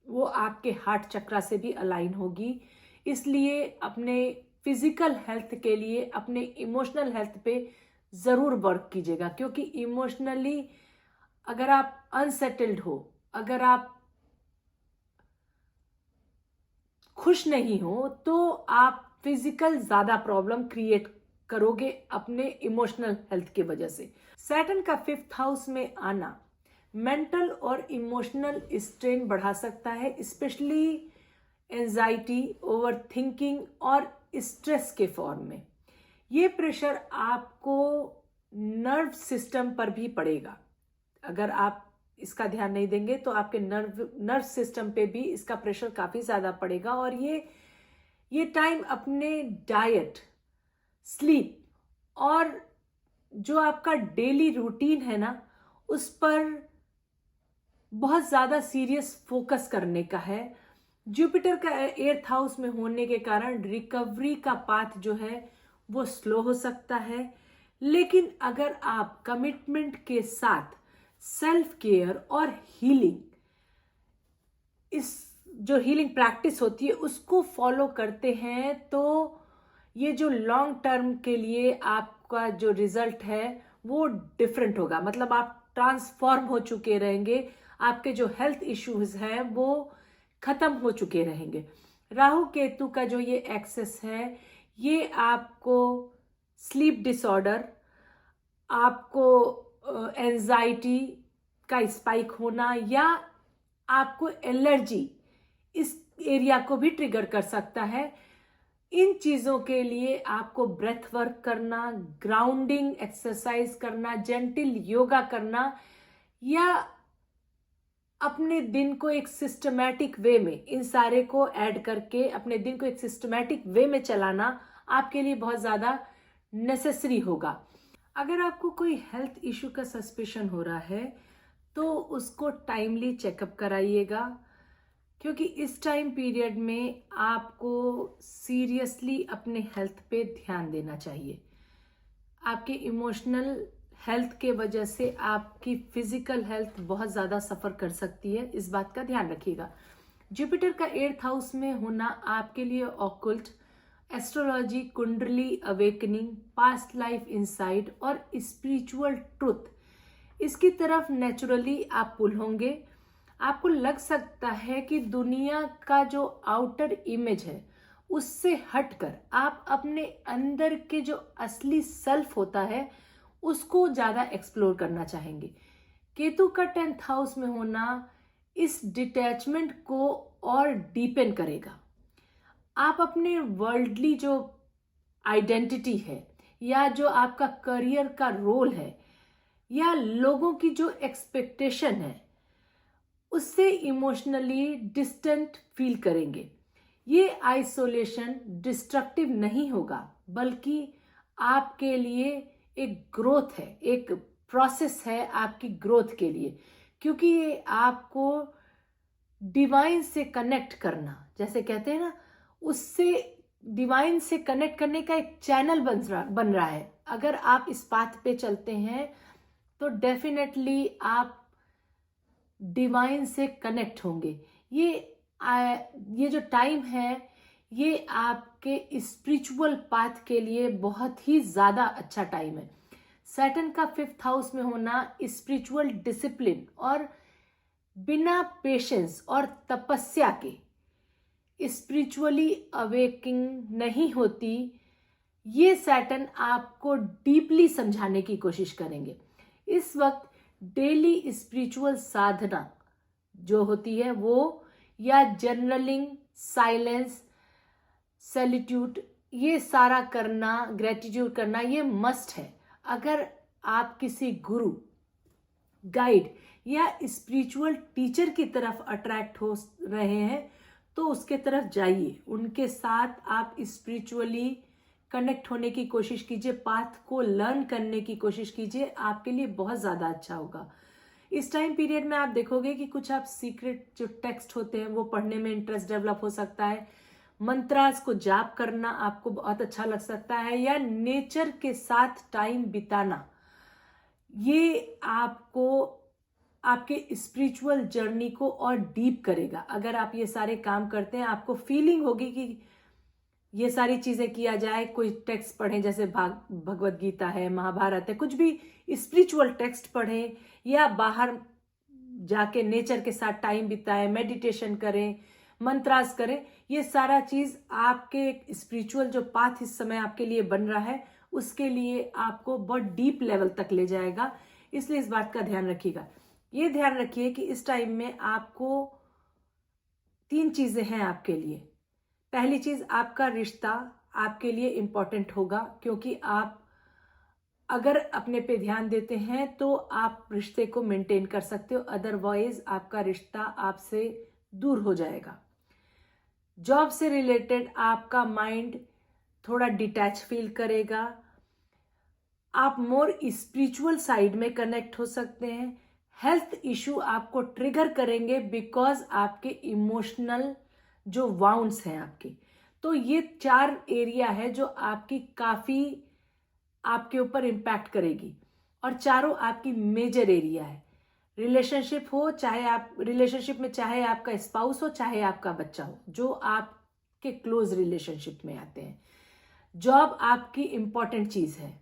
वो आपके हार्ट चक्रा से भी अलाइन होगी। इसलिए अपने फिजिकल हेल्थ के लिए अपने इमोशनल हेल्थ पे जरूर वर्क कीजिएगा, क्योंकि इमोशनली अगर आप अनसेटल्ड हो, अगर आप खुश नहीं हो, तो आप फिजिकल ज्यादा प्रॉब्लम क्रिएट करोगे अपने इमोशनल हेल्थ की वजह से। सैटर्न का 5th हाउस में आना मेंटल और इमोशनल स्ट्रेन बढ़ा सकता है, स्पेशली एंजाइटी, ओवर थिंकिंग और स्ट्रेस के फॉर्म में। ये प्रेशर आपको नर्व सिस्टम पर भी पड़ेगा। अगर आप इसका ध्यान नहीं देंगे तो आपके नर्व सिस्टम पे भी इसका प्रेशर काफी ज्यादा पड़ेगा। और ये टाइम अपने डाइट, स्लीप और जो आपका डेली रूटीन है ना, उस पर बहुत ज्यादा सीरियस फोकस करने का है। जुपिटर का 8th हाउस में होने के कारण रिकवरी का पाथ जो है वो स्लो हो सकता है। लेकिन अगर आप कमिटमेंट के साथ सेल्फ केयर और हीलिंग, इस जो हीलिंग प्रैक्टिस होती है उसको फॉलो करते हैं, तो ये जो लॉन्ग टर्म के लिए आपका जो रिजल्ट है वो डिफरेंट होगा। मतलब आप ट्रांसफॉर्म हो चुके रहेंगे, आपके जो हेल्थ इश्यूज हैं वो खत्म हो चुके रहेंगे। राहु केतु का जो ये एक्सेस है, ये आपको स्लीप डिसऑर्डर, आपको एंजाइटी का स्पाइक होना या आपको एलर्जी, इस एरिया को भी ट्रिगर कर सकता है। इन चीजों के लिए आपको ब्रेथ वर्क करना, ग्राउंडिंग एक्सरसाइज करना, जेंटल योगा करना या अपने दिन को एक सिस्टमैटिक वे में, इन सारे को ऐड करके अपने दिन को एक सिस्टमैटिक वे में चलाना आपके लिए बहुत ज्यादा नेसेसरी होगा। अगर आपको कोई हेल्थ इश्यू का सस्पिशन हो रहा है तो उसको टाइमली चेकअप कराइएगा, क्योंकि इस टाइम पीरियड में आपको सीरियसली अपने हेल्थ पे ध्यान देना चाहिए। आपके इमोशनल हेल्थ के वजह से आपकी फिजिकल हेल्थ बहुत ज़्यादा सफ़र कर सकती है, इस बात का ध्यान रखिएगा। जुपिटर का 8th हाउस में होना आपके लिए ऑकल्ट, एस्ट्रोलॉजी, कुंडली अवेकनिंग, पास्ट लाइफ इनसाइट और स्पिरिचुअल ट्रुथ, इसकी तरफ नेचुरली आप पुल होंगे। आपको लग सकता है कि दुनिया का जो आउटर इमेज है उससे हटकर आप अपने अंदर के जो असली सेल्फ होता है उसको ज्यादा एक्सप्लोर करना चाहेंगे। केतु का 10th हाउस में होना इस डिटैचमेंट को और डीपेन करेगा। आप अपने वर्ल्डली जो आइडेंटिटी है या जो आपका करियर का रोल है या लोगों की जो एक्सपेक्टेशन है उससे इमोशनली डिस्टेंट फील करेंगे। ये आइसोलेशन डिस्ट्रक्टिव नहीं होगा, बल्कि आपके लिए एक ग्रोथ है, एक प्रोसेस है आपकी ग्रोथ के लिए, क्योंकि ये आपको डिवाइन से कनेक्ट करना, जैसे कहते हैं ना, उससे डिवाइन से कनेक्ट करने का एक चैनल बन रहा है। अगर आप इस पाथ पे चलते हैं तो डेफिनेटली आप डिवाइन से कनेक्ट होंगे। ये जो टाइम है ये आपके स्पिरिचुअल पाथ के लिए बहुत ही ज्यादा अच्छा टाइम है। सैटर्न का 5th हाउस में होना स्पिरिचुअल डिसिप्लिन और बिना पेशेंस और तपस्या के स्पिरिचुअली अवेकिंग नहीं होती। ये सैटर्न आपको डीपली समझाने की कोशिश करेंगे। इस वक्त डेली स्पिरिचुअल साधना जो होती है वो, या जर्नलिंग, साइलेंस, सैलिट्यूड, ये सारा करना, ग्रेटिट्यूड करना, ये मस्ट है। अगर आप किसी गुरु, गाइड या स्पिरिचुअल टीचर की तरफ अट्रैक्ट हो रहे हैं तो उसके तरफ जाइए, उनके साथ आप स्पिरिचुअली कनेक्ट होने की कोशिश कीजिए, पाथ को लर्न करने की कोशिश कीजिए, आपके लिए बहुत ज़्यादा अच्छा होगा। इस टाइम पीरियड में आप देखोगे कि कुछ आप सीक्रेट जो टेक्स्ट होते हैं वो पढ़ने में इंटरेस्ट डेवलप हो सकता है, मंत्रास को जाप करना आपको बहुत अच्छा लग सकता है, या नेचर के साथ टाइम बिताना, ये आपको आपके स्पिरिचुअल जर्नी को और डीप करेगा। अगर आप ये सारे काम करते हैं आपको फीलिंग होगी कि ये सारी चीजें किया जाए, कोई टेक्स्ट पढ़ें, जैसे भगवत गीता है, महाभारत है, कुछ भी स्पिरिचुअल टेक्स्ट पढ़ें या बाहर जाके नेचर के साथ टाइम बिताएं, मेडिटेशन करें, मंत्रास करें। ये सारा चीज आपके स्पिरिचुअल जो पाथ इस समय आपके लिए बन रहा है उसके लिए आपको बहुत डीप लेवल तक ले जाएगा। इसलिए इस बात का ध्यान रखिएगा। ये ध्यान रखिए कि इस टाइम में आपको 3 चीजें हैं आपके लिए। पहली चीज, आपका रिश्ता आपके लिए इंपॉर्टेंट होगा, क्योंकि आप अगर अपने पे ध्यान देते हैं तो आप रिश्ते को मेंटेन कर सकते हो, अदरवाइज आपका रिश्ता आपसे दूर हो जाएगा। जॉब से रिलेटेड आपका माइंड थोड़ा डिटैच फील करेगा, आप मोर स्पिरिचुअल साइड में कनेक्ट हो सकते हैं। हेल्थ इशू आपको ट्रिगर करेंगे बिकॉज आपके इमोशनल जो वाउंड्स हैं आपके, तो ये 4 एरिया है जो आपकी काफी आपके ऊपर इम्पैक्ट करेगी, और चारों आपकी मेजर एरिया है। रिलेशनशिप हो, चाहे आप रिलेशनशिप में चाहे आपका स्पाउस हो चाहे आपका बच्चा हो, जो आपके क्लोज रिलेशनशिप में आते हैं। जॉब आपकी इंपॉर्टेंट चीज है,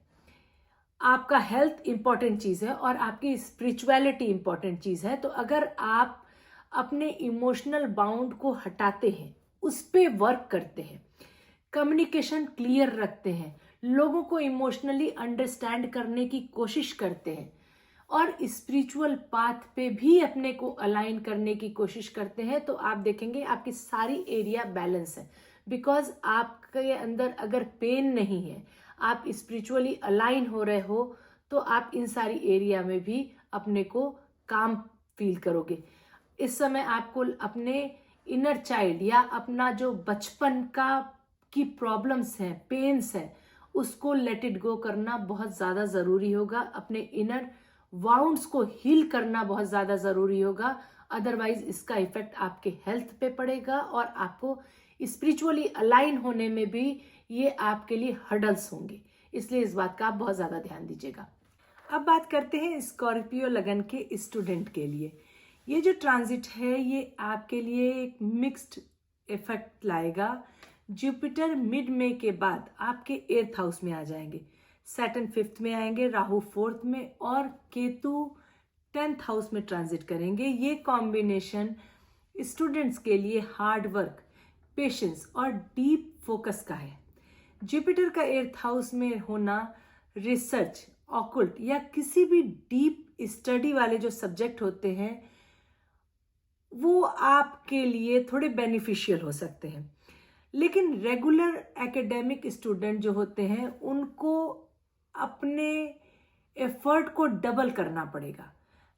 आपका हेल्थ इंपॉर्टेंट चीज है, और आपकी स्पिरिचुअलिटी इंपॉर्टेंट चीज है। तो अगर आप अपने इमोशनल बाउंड को हटाते हैं, उस पे वर्क करते हैं, कम्युनिकेशन क्लियर रखते हैं, लोगों को इमोशनली अंडरस्टैंड करने की कोशिश करते हैं, और स्पिरिचुअल पाथ पे भी अपने को अलाइन करने की कोशिश करते हैं, तो आप देखेंगे आपकी सारी एरिया बैलेंस है। बिकॉज आपके अंदर अगर पेन नहीं है, आप स्पिरिचुअली अलाइन हो रहे हो, तो आप इन सारी एरिया में भी अपने को काम फील करोगे। इस समय आपको अपने इनर चाइल्ड या अपना जो बचपन का की प्रॉब्लम्स हैं, पेन्स हैं, उसको लेट इट गो करना बहुत ज़्यादा ज़रूरी होगा। अपने इनर वाउंड्स को हील करना बहुत ज़्यादा ज़रूरी होगा, अदरवाइज इसका इफेक्ट आपके हेल्थ पे पड़ेगा, और आपको स्पिरिचुअली अलाइन होने में भी ये आपके लिए हर्डल्स होंगे। इसलिए इस बात का आप बहुत ज़्यादा ध्यान दीजिएगा। अब बात करते हैं स्कॉर्पियो लगन के स्टूडेंट के लिए। ये जो ट्रांजिट है ये आपके लिए एक मिक्स्ड इफेक्ट लाएगा। जुपिटर मिड में के बाद आपके 8th हाउस में आ जाएंगे, सैटर्न 5th में आएंगे, राहु 4th में, और केतु 10th हाउस में ट्रांजिट करेंगे। ये कॉम्बिनेशन स्टूडेंट्स के लिए हार्ड वर्क, पेशेंस और डीप फोकस का है। जुपिटर का 8th हाउस में होना रिसर्च, ऑकल्ट या किसी भी डीप स्टडी वाले जो सब्जेक्ट होते हैं वो आपके लिए थोड़े बेनिफिशियल हो सकते हैं। लेकिन रेगुलर एकेडमिक स्टूडेंट जो होते हैं उनको अपने एफर्ट को डबल करना पड़ेगा।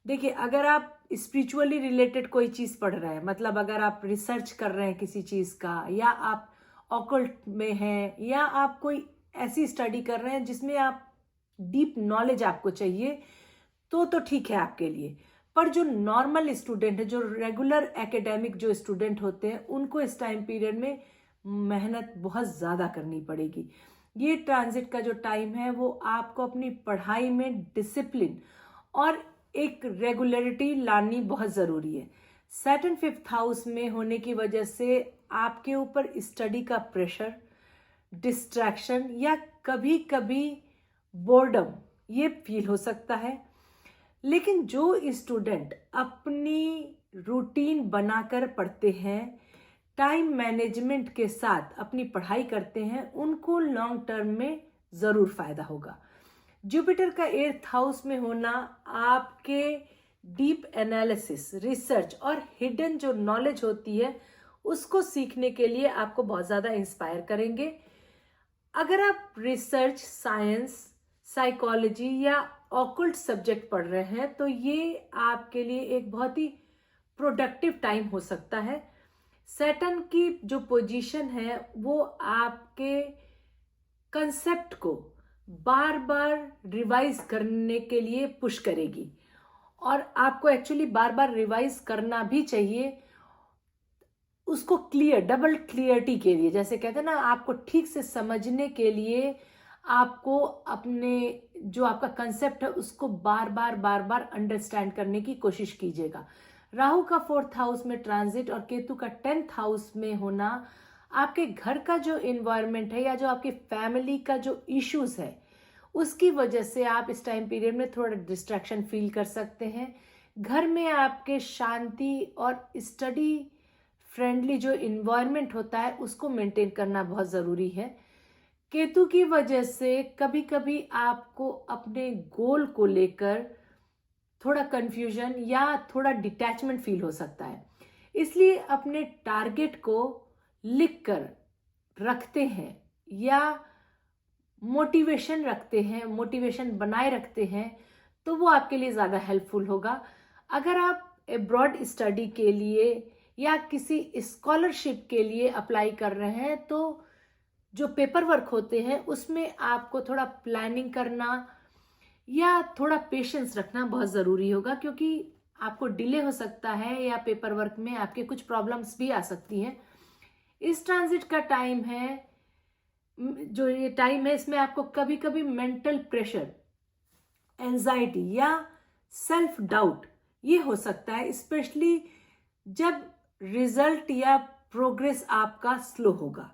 देखिए, अगर आप स्पिरिचुअली रिलेटेड कोई चीज़ पढ़ रहे हैं, मतलब अगर आप रिसर्च कर रहे हैं किसी चीज़ का, या आप ऑकल्ट में हैं, या आप कोई ऐसी स्टडी कर रहे हैं जिसमें आप डीप नॉलेज आपको चाहिए, तो ठीक है आपके लिए। पर जो नॉर्मल स्टूडेंट है, जो रेगुलर एकेडमिक जो स्टूडेंट होते हैं, उनको इस टाइम पीरियड में मेहनत बहुत ज़्यादा करनी पड़ेगी। ये ट्रांजिट का जो टाइम है वो आपको अपनी पढ़ाई में डिसिप्लिन और एक रेगुलरिटी लानी बहुत ज़रूरी है। सैटर्न 5th हाउस में होने की वजह से आपके ऊपर स्टडी का प्रेशर, डिस्ट्रैक्शन या कभी कभी बोर्डम ये फील हो सकता है। लेकिन जो स्टूडेंट अपनी रूटीन बनाकर पढ़ते हैं, टाइम मैनेजमेंट के साथ अपनी पढ़ाई करते हैं, उनको लॉन्ग टर्म में ज़रूर फायदा होगा। जुपिटर का 8th हाउस में होना आपके डीप एनालिसिस, रिसर्च और हिडन जो नॉलेज होती है उसको सीखने के लिए आपको बहुत ज़्यादा इंस्पायर करेंगे। अगर आप रिसर्च, साइंस, साइकोलॉजी या ऑकल्ट सब्जेक्ट पढ़ रहे हैं तो ये आपके लिए एक बहुत ही प्रोडक्टिव टाइम हो सकता है। सैटर्न की जो पोजीशन है वो आपके कंसेप्ट को बार बार रिवाइज करने के लिए पुश करेगी, और आपको एक्चुअली बार बार रिवाइज करना भी चाहिए उसको क्लियर, डबल क्लियरिटी के लिए। जैसे कहते हैं ना, आपको ठीक से समझने के लिए आपको अपने जो आपका कंसेप्ट है उसको बार बार अंडरस्टैंड करने की कोशिश कीजिएगा। राहु का 4th हाउस में ट्रांजिट और केतु का 10th हाउस में होना आपके घर का जो इन्वायरमेंट है या जो आपकी फैमिली का जो इश्यूज है उसकी वजह से आप इस टाइम पीरियड में थोड़ा डिस्ट्रैक्शन फील कर सकते हैं। घर में आपके शांति और स्टडी फ्रेंडली जो इन्वायरमेंट होता है उसको मेंटेन करना बहुत ज़रूरी है। केतु की वजह से कभी कभी आपको अपने गोल को लेकर थोड़ा कंफ्यूजन या थोड़ा डिटैचमेंट फील हो सकता है, इसलिए अपने टारगेट को लिख कर रखते हैं या मोटिवेशन रखते हैं, मोटिवेशन बनाए रखते हैं, तो वो आपके लिए ज़्यादा हेल्पफुल होगा। अगर आप अब्रॉड स्टडी के लिए या किसी स्कॉलरशिप के लिए अप्लाई कर रहे हैं, तो जो पेपर वर्क होते हैं उसमें आपको थोड़ा प्लानिंग करना या थोड़ा पेशेंस रखना बहुत ज़रूरी होगा, क्योंकि आपको डिले हो सकता है या पेपर वर्क में आपके कुछ प्रॉब्लम्स भी आ सकती हैं। इस ट्रांजिट का टाइम है, जो ये टाइम है, इसमें आपको कभी कभी मेंटल प्रेशर, एंजाइटी या सेल्फ डाउट ये हो सकता है, स्पेशली जब रिजल्ट या प्रोग्रेस आपका स्लो होगा।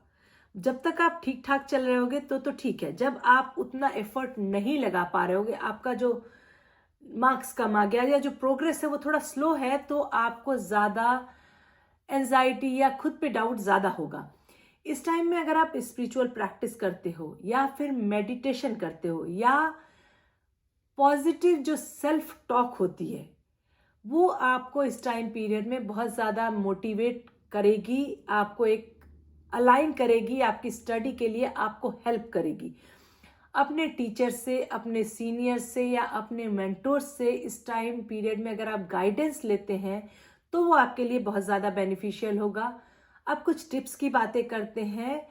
जब तक आप ठीक ठाक चल रहे होगे तो ठीक है। जब आप उतना एफर्ट नहीं लगा पा रहे होगे, आपका जो मार्क्स कम आ गया या जो प्रोग्रेस है वो थोड़ा स्लो है, तो आपको ज़्यादा एंजाइटी या खुद पे डाउट ज़्यादा होगा। इस टाइम में अगर आप स्पिरिचुअल प्रैक्टिस करते हो या फिर मेडिटेशन करते हो या पॉजिटिव जो सेल्फ टॉक होती है, वो आपको इस टाइम पीरियड में बहुत ज़्यादा मोटिवेट करेगी, आपको एक अलाइन करेगी, आपकी स्टडी के लिए आपको हेल्प करेगी। अपने टीचर से, अपने सीनियर से या अपने मेंटोर से इस टाइम पीरियड में अगर आप गाइडेंस लेते हैं तो वो आपके लिए बहुत ज़्यादा बेनिफिशियल होगा। अब कुछ टिप्स की बातें करते हैं।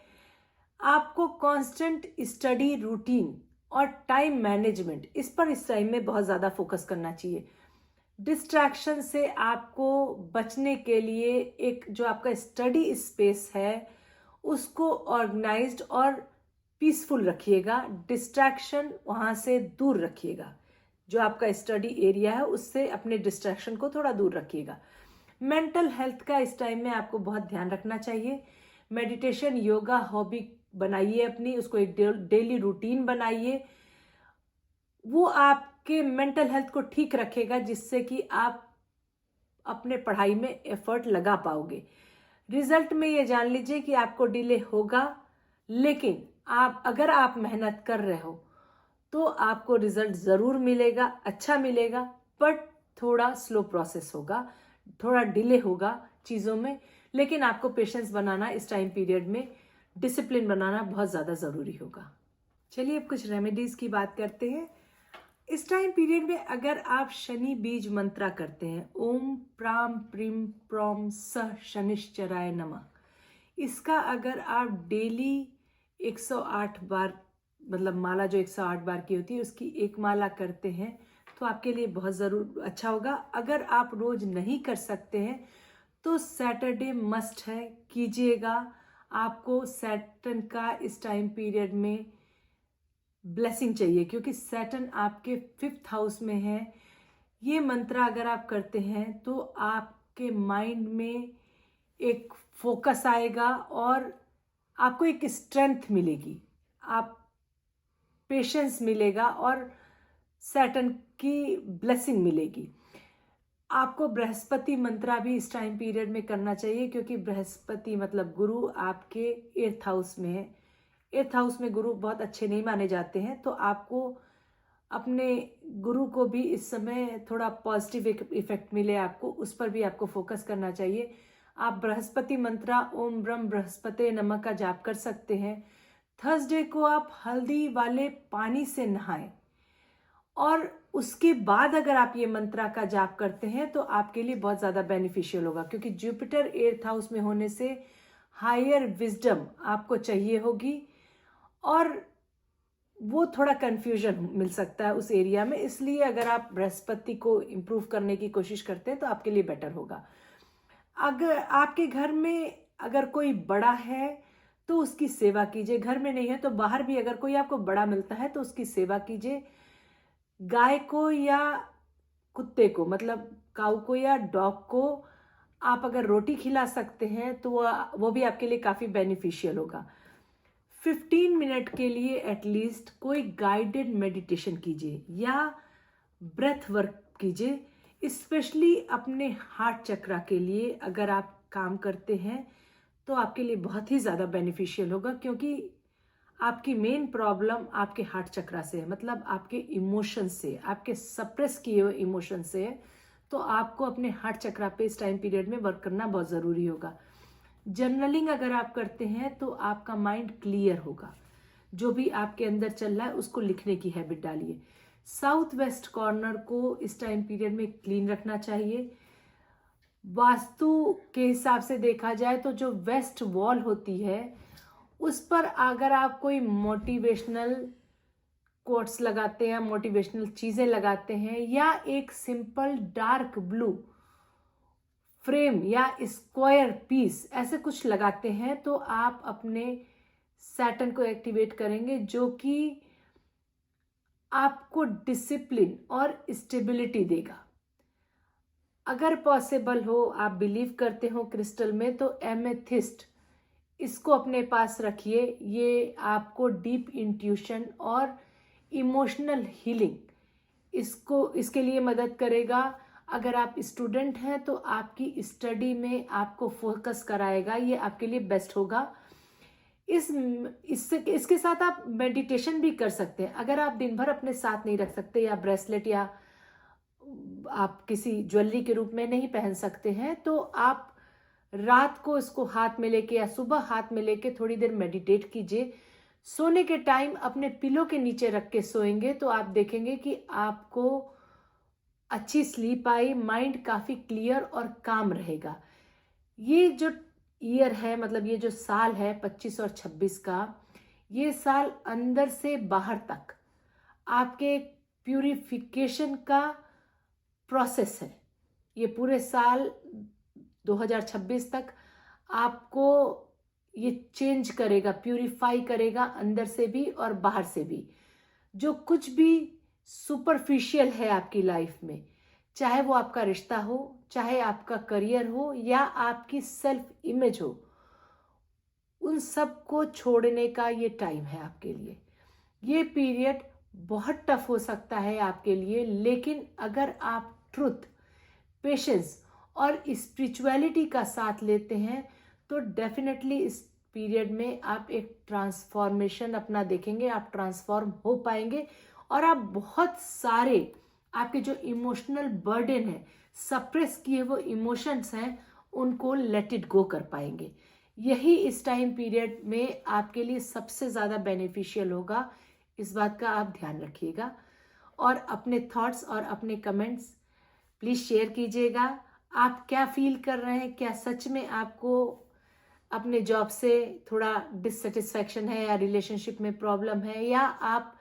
आपको कांस्टेंट स्टडी रूटीन और टाइम मैनेजमेंट, इस पर इस टाइम में बहुत ज़्यादा फोकस करना चाहिए। डिस्ट्रैक्शन से आपको बचने के लिए एक जो आपका स्टडी स्पेस है उसको ऑर्गेनाइज्ड और पीसफुल रखिएगा। डिस्ट्रैक्शन वहाँ से दूर रखिएगा। जो आपका स्टडी एरिया है उससे अपने डिस्ट्रैक्शन को थोड़ा दूर रखिएगा। मेंटल हेल्थ का इस टाइम में आपको बहुत ध्यान रखना चाहिए। मेडिटेशन, योगा हॉबी बनाइए अपनी, उसको एक डेली रूटीन बनाइए। वो आपके मेंटल हेल्थ को ठीक रखेगा, जिससे कि आप अपने पढ़ाई में एफर्ट लगा पाओगे। रिजल्ट में ये जान लीजिए कि आपको डिले होगा, लेकिन अगर आप मेहनत कर रहे हो तो आपको रिजल्ट ज़रूर मिलेगा, अच्छा मिलेगा, बट थोड़ा स्लो प्रोसेस होगा, थोड़ा डिले होगा चीज़ों में। लेकिन आपको पेशेंस बनाना, इस टाइम पीरियड में डिसिप्लिन बनाना बहुत ज़्यादा ज़रूरी होगा। चलिए अब कुछ रेमेडीज़ की बात करते हैं। इस टाइम पीरियड में अगर आप शनि बीज मंत्रा करते हैं, ओम प्राम प्रीम प्रोम स शनिश्चराय नमः, इसका अगर आप डेली 108 बार, मतलब माला जो 108 बार की होती है उसकी एक माला करते हैं तो आपके लिए बहुत ज़रूर अच्छा होगा। अगर आप रोज़ नहीं कर सकते हैं तो सैटरडे मस्ट है, कीजिएगा। आपको सैटर्न का इस टाइम पीरियड में ब्लेसिंग चाहिए, क्योंकि सैटर्न आपके 5th हाउस में है। ये मंत्र अगर आप करते हैं तो आपके माइंड में एक फोकस आएगा और आपको एक स्ट्रेंथ मिलेगी, आप पेशेंस मिलेगा और सैटर्न की ब्लेसिंग मिलेगी। आपको बृहस्पति मंत्रा भी इस टाइम पीरियड में करना चाहिए, क्योंकि बृहस्पति मतलब गुरु आपके 8th हाउस में है। 8th हाउस में गुरु बहुत अच्छे नहीं माने जाते हैं, तो आपको अपने गुरु को भी इस समय थोड़ा पॉजिटिव इफेक्ट मिले आपको, उस पर भी आपको फोकस करना चाहिए। आप बृहस्पति मंत्रा ओम ब्रह्म बृहस्पते नमः का जाप कर सकते हैं। थर्सडे को आप हल्दी वाले पानी से नहाएं और उसके बाद अगर आप ये मंत्रा का जाप करते हैं तो आपके लिए बहुत ज़्यादा बेनिफिशियल होगा, क्योंकि जुपिटर 8th हाउस में होने से हायर विजडम आपको चाहिए होगी और वो थोड़ा कंफ्यूजन मिल सकता है उस एरिया में। इसलिए अगर आप बृहस्पति को इम्प्रूव करने की कोशिश करते हैं तो आपके लिए बेटर होगा। अगर आपके घर में अगर कोई बड़ा है तो उसकी सेवा कीजिए, घर में नहीं है तो बाहर भी अगर कोई आपको बड़ा मिलता है तो उसकी सेवा कीजिए। गाय को या कुत्ते को, मतलब काऊ को या डॉग को आप अगर रोटी खिला सकते हैं तो वो भी आपके लिए काफ़ी बेनिफिशियल होगा। 15 मिनट के लिए एटलीस्ट कोई गाइडेड मेडिटेशन कीजिए या ब्रेथ वर्क कीजिए। स्पेशली अपने हार्ट चक्रा के लिए अगर आप काम करते हैं तो आपके लिए बहुत ही ज़्यादा बेनिफिशियल होगा, क्योंकि आपकी मेन प्रॉब्लम आपके हार्ट चक्रा से है, मतलब आपके इमोशन से, आपके सप्रेस किए हुए इमोशन से है। तो आपको अपने हार्ट चक्रा पे इस टाइम पीरियड में वर्क करना बहुत ज़रूरी होगा। जर्नलिंग अगर आप करते हैं तो आपका माइंड क्लियर होगा। जो भी आपके अंदर चल रहा है उसको लिखने की हैबिट डालिए। साउथ वेस्ट कॉर्नर को इस टाइम पीरियड में क्लीन रखना चाहिए। वास्तु के हिसाब से देखा जाए तो जो वेस्ट वॉल होती है उस पर अगर आप कोई मोटिवेशनल कोट्स लगाते हैं, मोटिवेशनल चीजें लगाते हैं, या एक सिंपल डार्क ब्लू फ्रेम या स्क्वायर पीस ऐसे कुछ लगाते हैं तो आप अपने सैटर्न को एक्टिवेट करेंगे, जो कि आपको डिसिप्लिन और स्टेबिलिटी देगा। अगर पॉसिबल हो, आप बिलीव करते हो क्रिस्टल में, तो एमेथिस्ट इसको अपने पास रखिए। ये आपको डीप इंट्यूशन और इमोशनल हीलिंग इसके लिए मदद करेगा। अगर आप स्टूडेंट हैं तो आपकी स्टडी में आपको फोकस कराएगा, ये आपके लिए बेस्ट होगा। इसके साथ आप मेडिटेशन भी कर सकते हैं। अगर आप दिन भर अपने साथ नहीं रख सकते, या ब्रेसलेट या आप किसी ज्वेलरी के रूप में नहीं पहन सकते हैं, तो आप रात को इसको हाथ में लेके या सुबह हाथ में लेके थोड़ी देर मेडिटेट कीजिए। सोने के टाइम अपने पिलो के नीचे रख के सोएंगे तो आप देखेंगे कि आपको अच्छी स्लीप आई, माइंड काफी क्लियर और काम रहेगा। ये जो ईयर है, मतलब ये जो साल है 25 और 26 का, ये साल अंदर से बाहर तक आपके प्यूरिफिकेशन का प्रोसेस है। ये पूरे साल 2026 तक आपको ये चेंज करेगा, प्यूरिफाई करेगा, अंदर से भी और बाहर से भी। जो कुछ भी सुपरफिशियल है आपकी लाइफ में, चाहे वो आपका रिश्ता हो, चाहे आपका करियर हो, या आपकी सेल्फ इमेज हो, उन सब को छोड़ने का ये टाइम है आपके लिए। ये पीरियड बहुत टफ हो सकता है आपके लिए, लेकिन अगर आप ट्रुथ, पेशेंस और स्पिरिचुअलिटी का साथ लेते हैं तो डेफिनेटली इस पीरियड में आप एक ट्रांसफॉर्मेशन अपना देखेंगे, आप ट्रांसफॉर्म हो पाएंगे, और आप बहुत सारे आपके जो इमोशनल बर्डन है, सप्रेस किए वो इमोशंस हैं, उनको लेट इट गो कर पाएंगे। यही इस टाइम पीरियड में आपके लिए सबसे ज़्यादा बेनिफिशियल होगा। इस बात का आप ध्यान रखिएगा, और अपने थॉट्स और अपने कमेंट्स प्लीज़ शेयर कीजिएगा। आप क्या फील कर रहे हैं? क्या सच में आपको अपने जॉब से थोड़ा डिससेटिस्फैक्शन है, या रिलेशनशिप में प्रॉब्लम है, या आप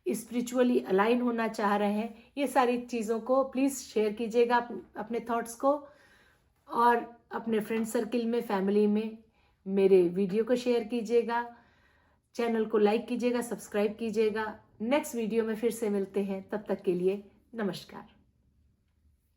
स्पिरिचुअली अलाइन होना चाह रहे हैं? ये सारी चीज़ों को प्लीज़ शेयर कीजिएगा, अपने थॉट्स को, और अपने फ्रेंड सर्किल में, फैमिली में मेरे वीडियो को शेयर कीजिएगा। चैनल को लाइक कीजिएगा, सब्सक्राइब कीजिएगा। नेक्स्ट वीडियो में फिर से मिलते हैं, तब तक के लिए नमस्कार।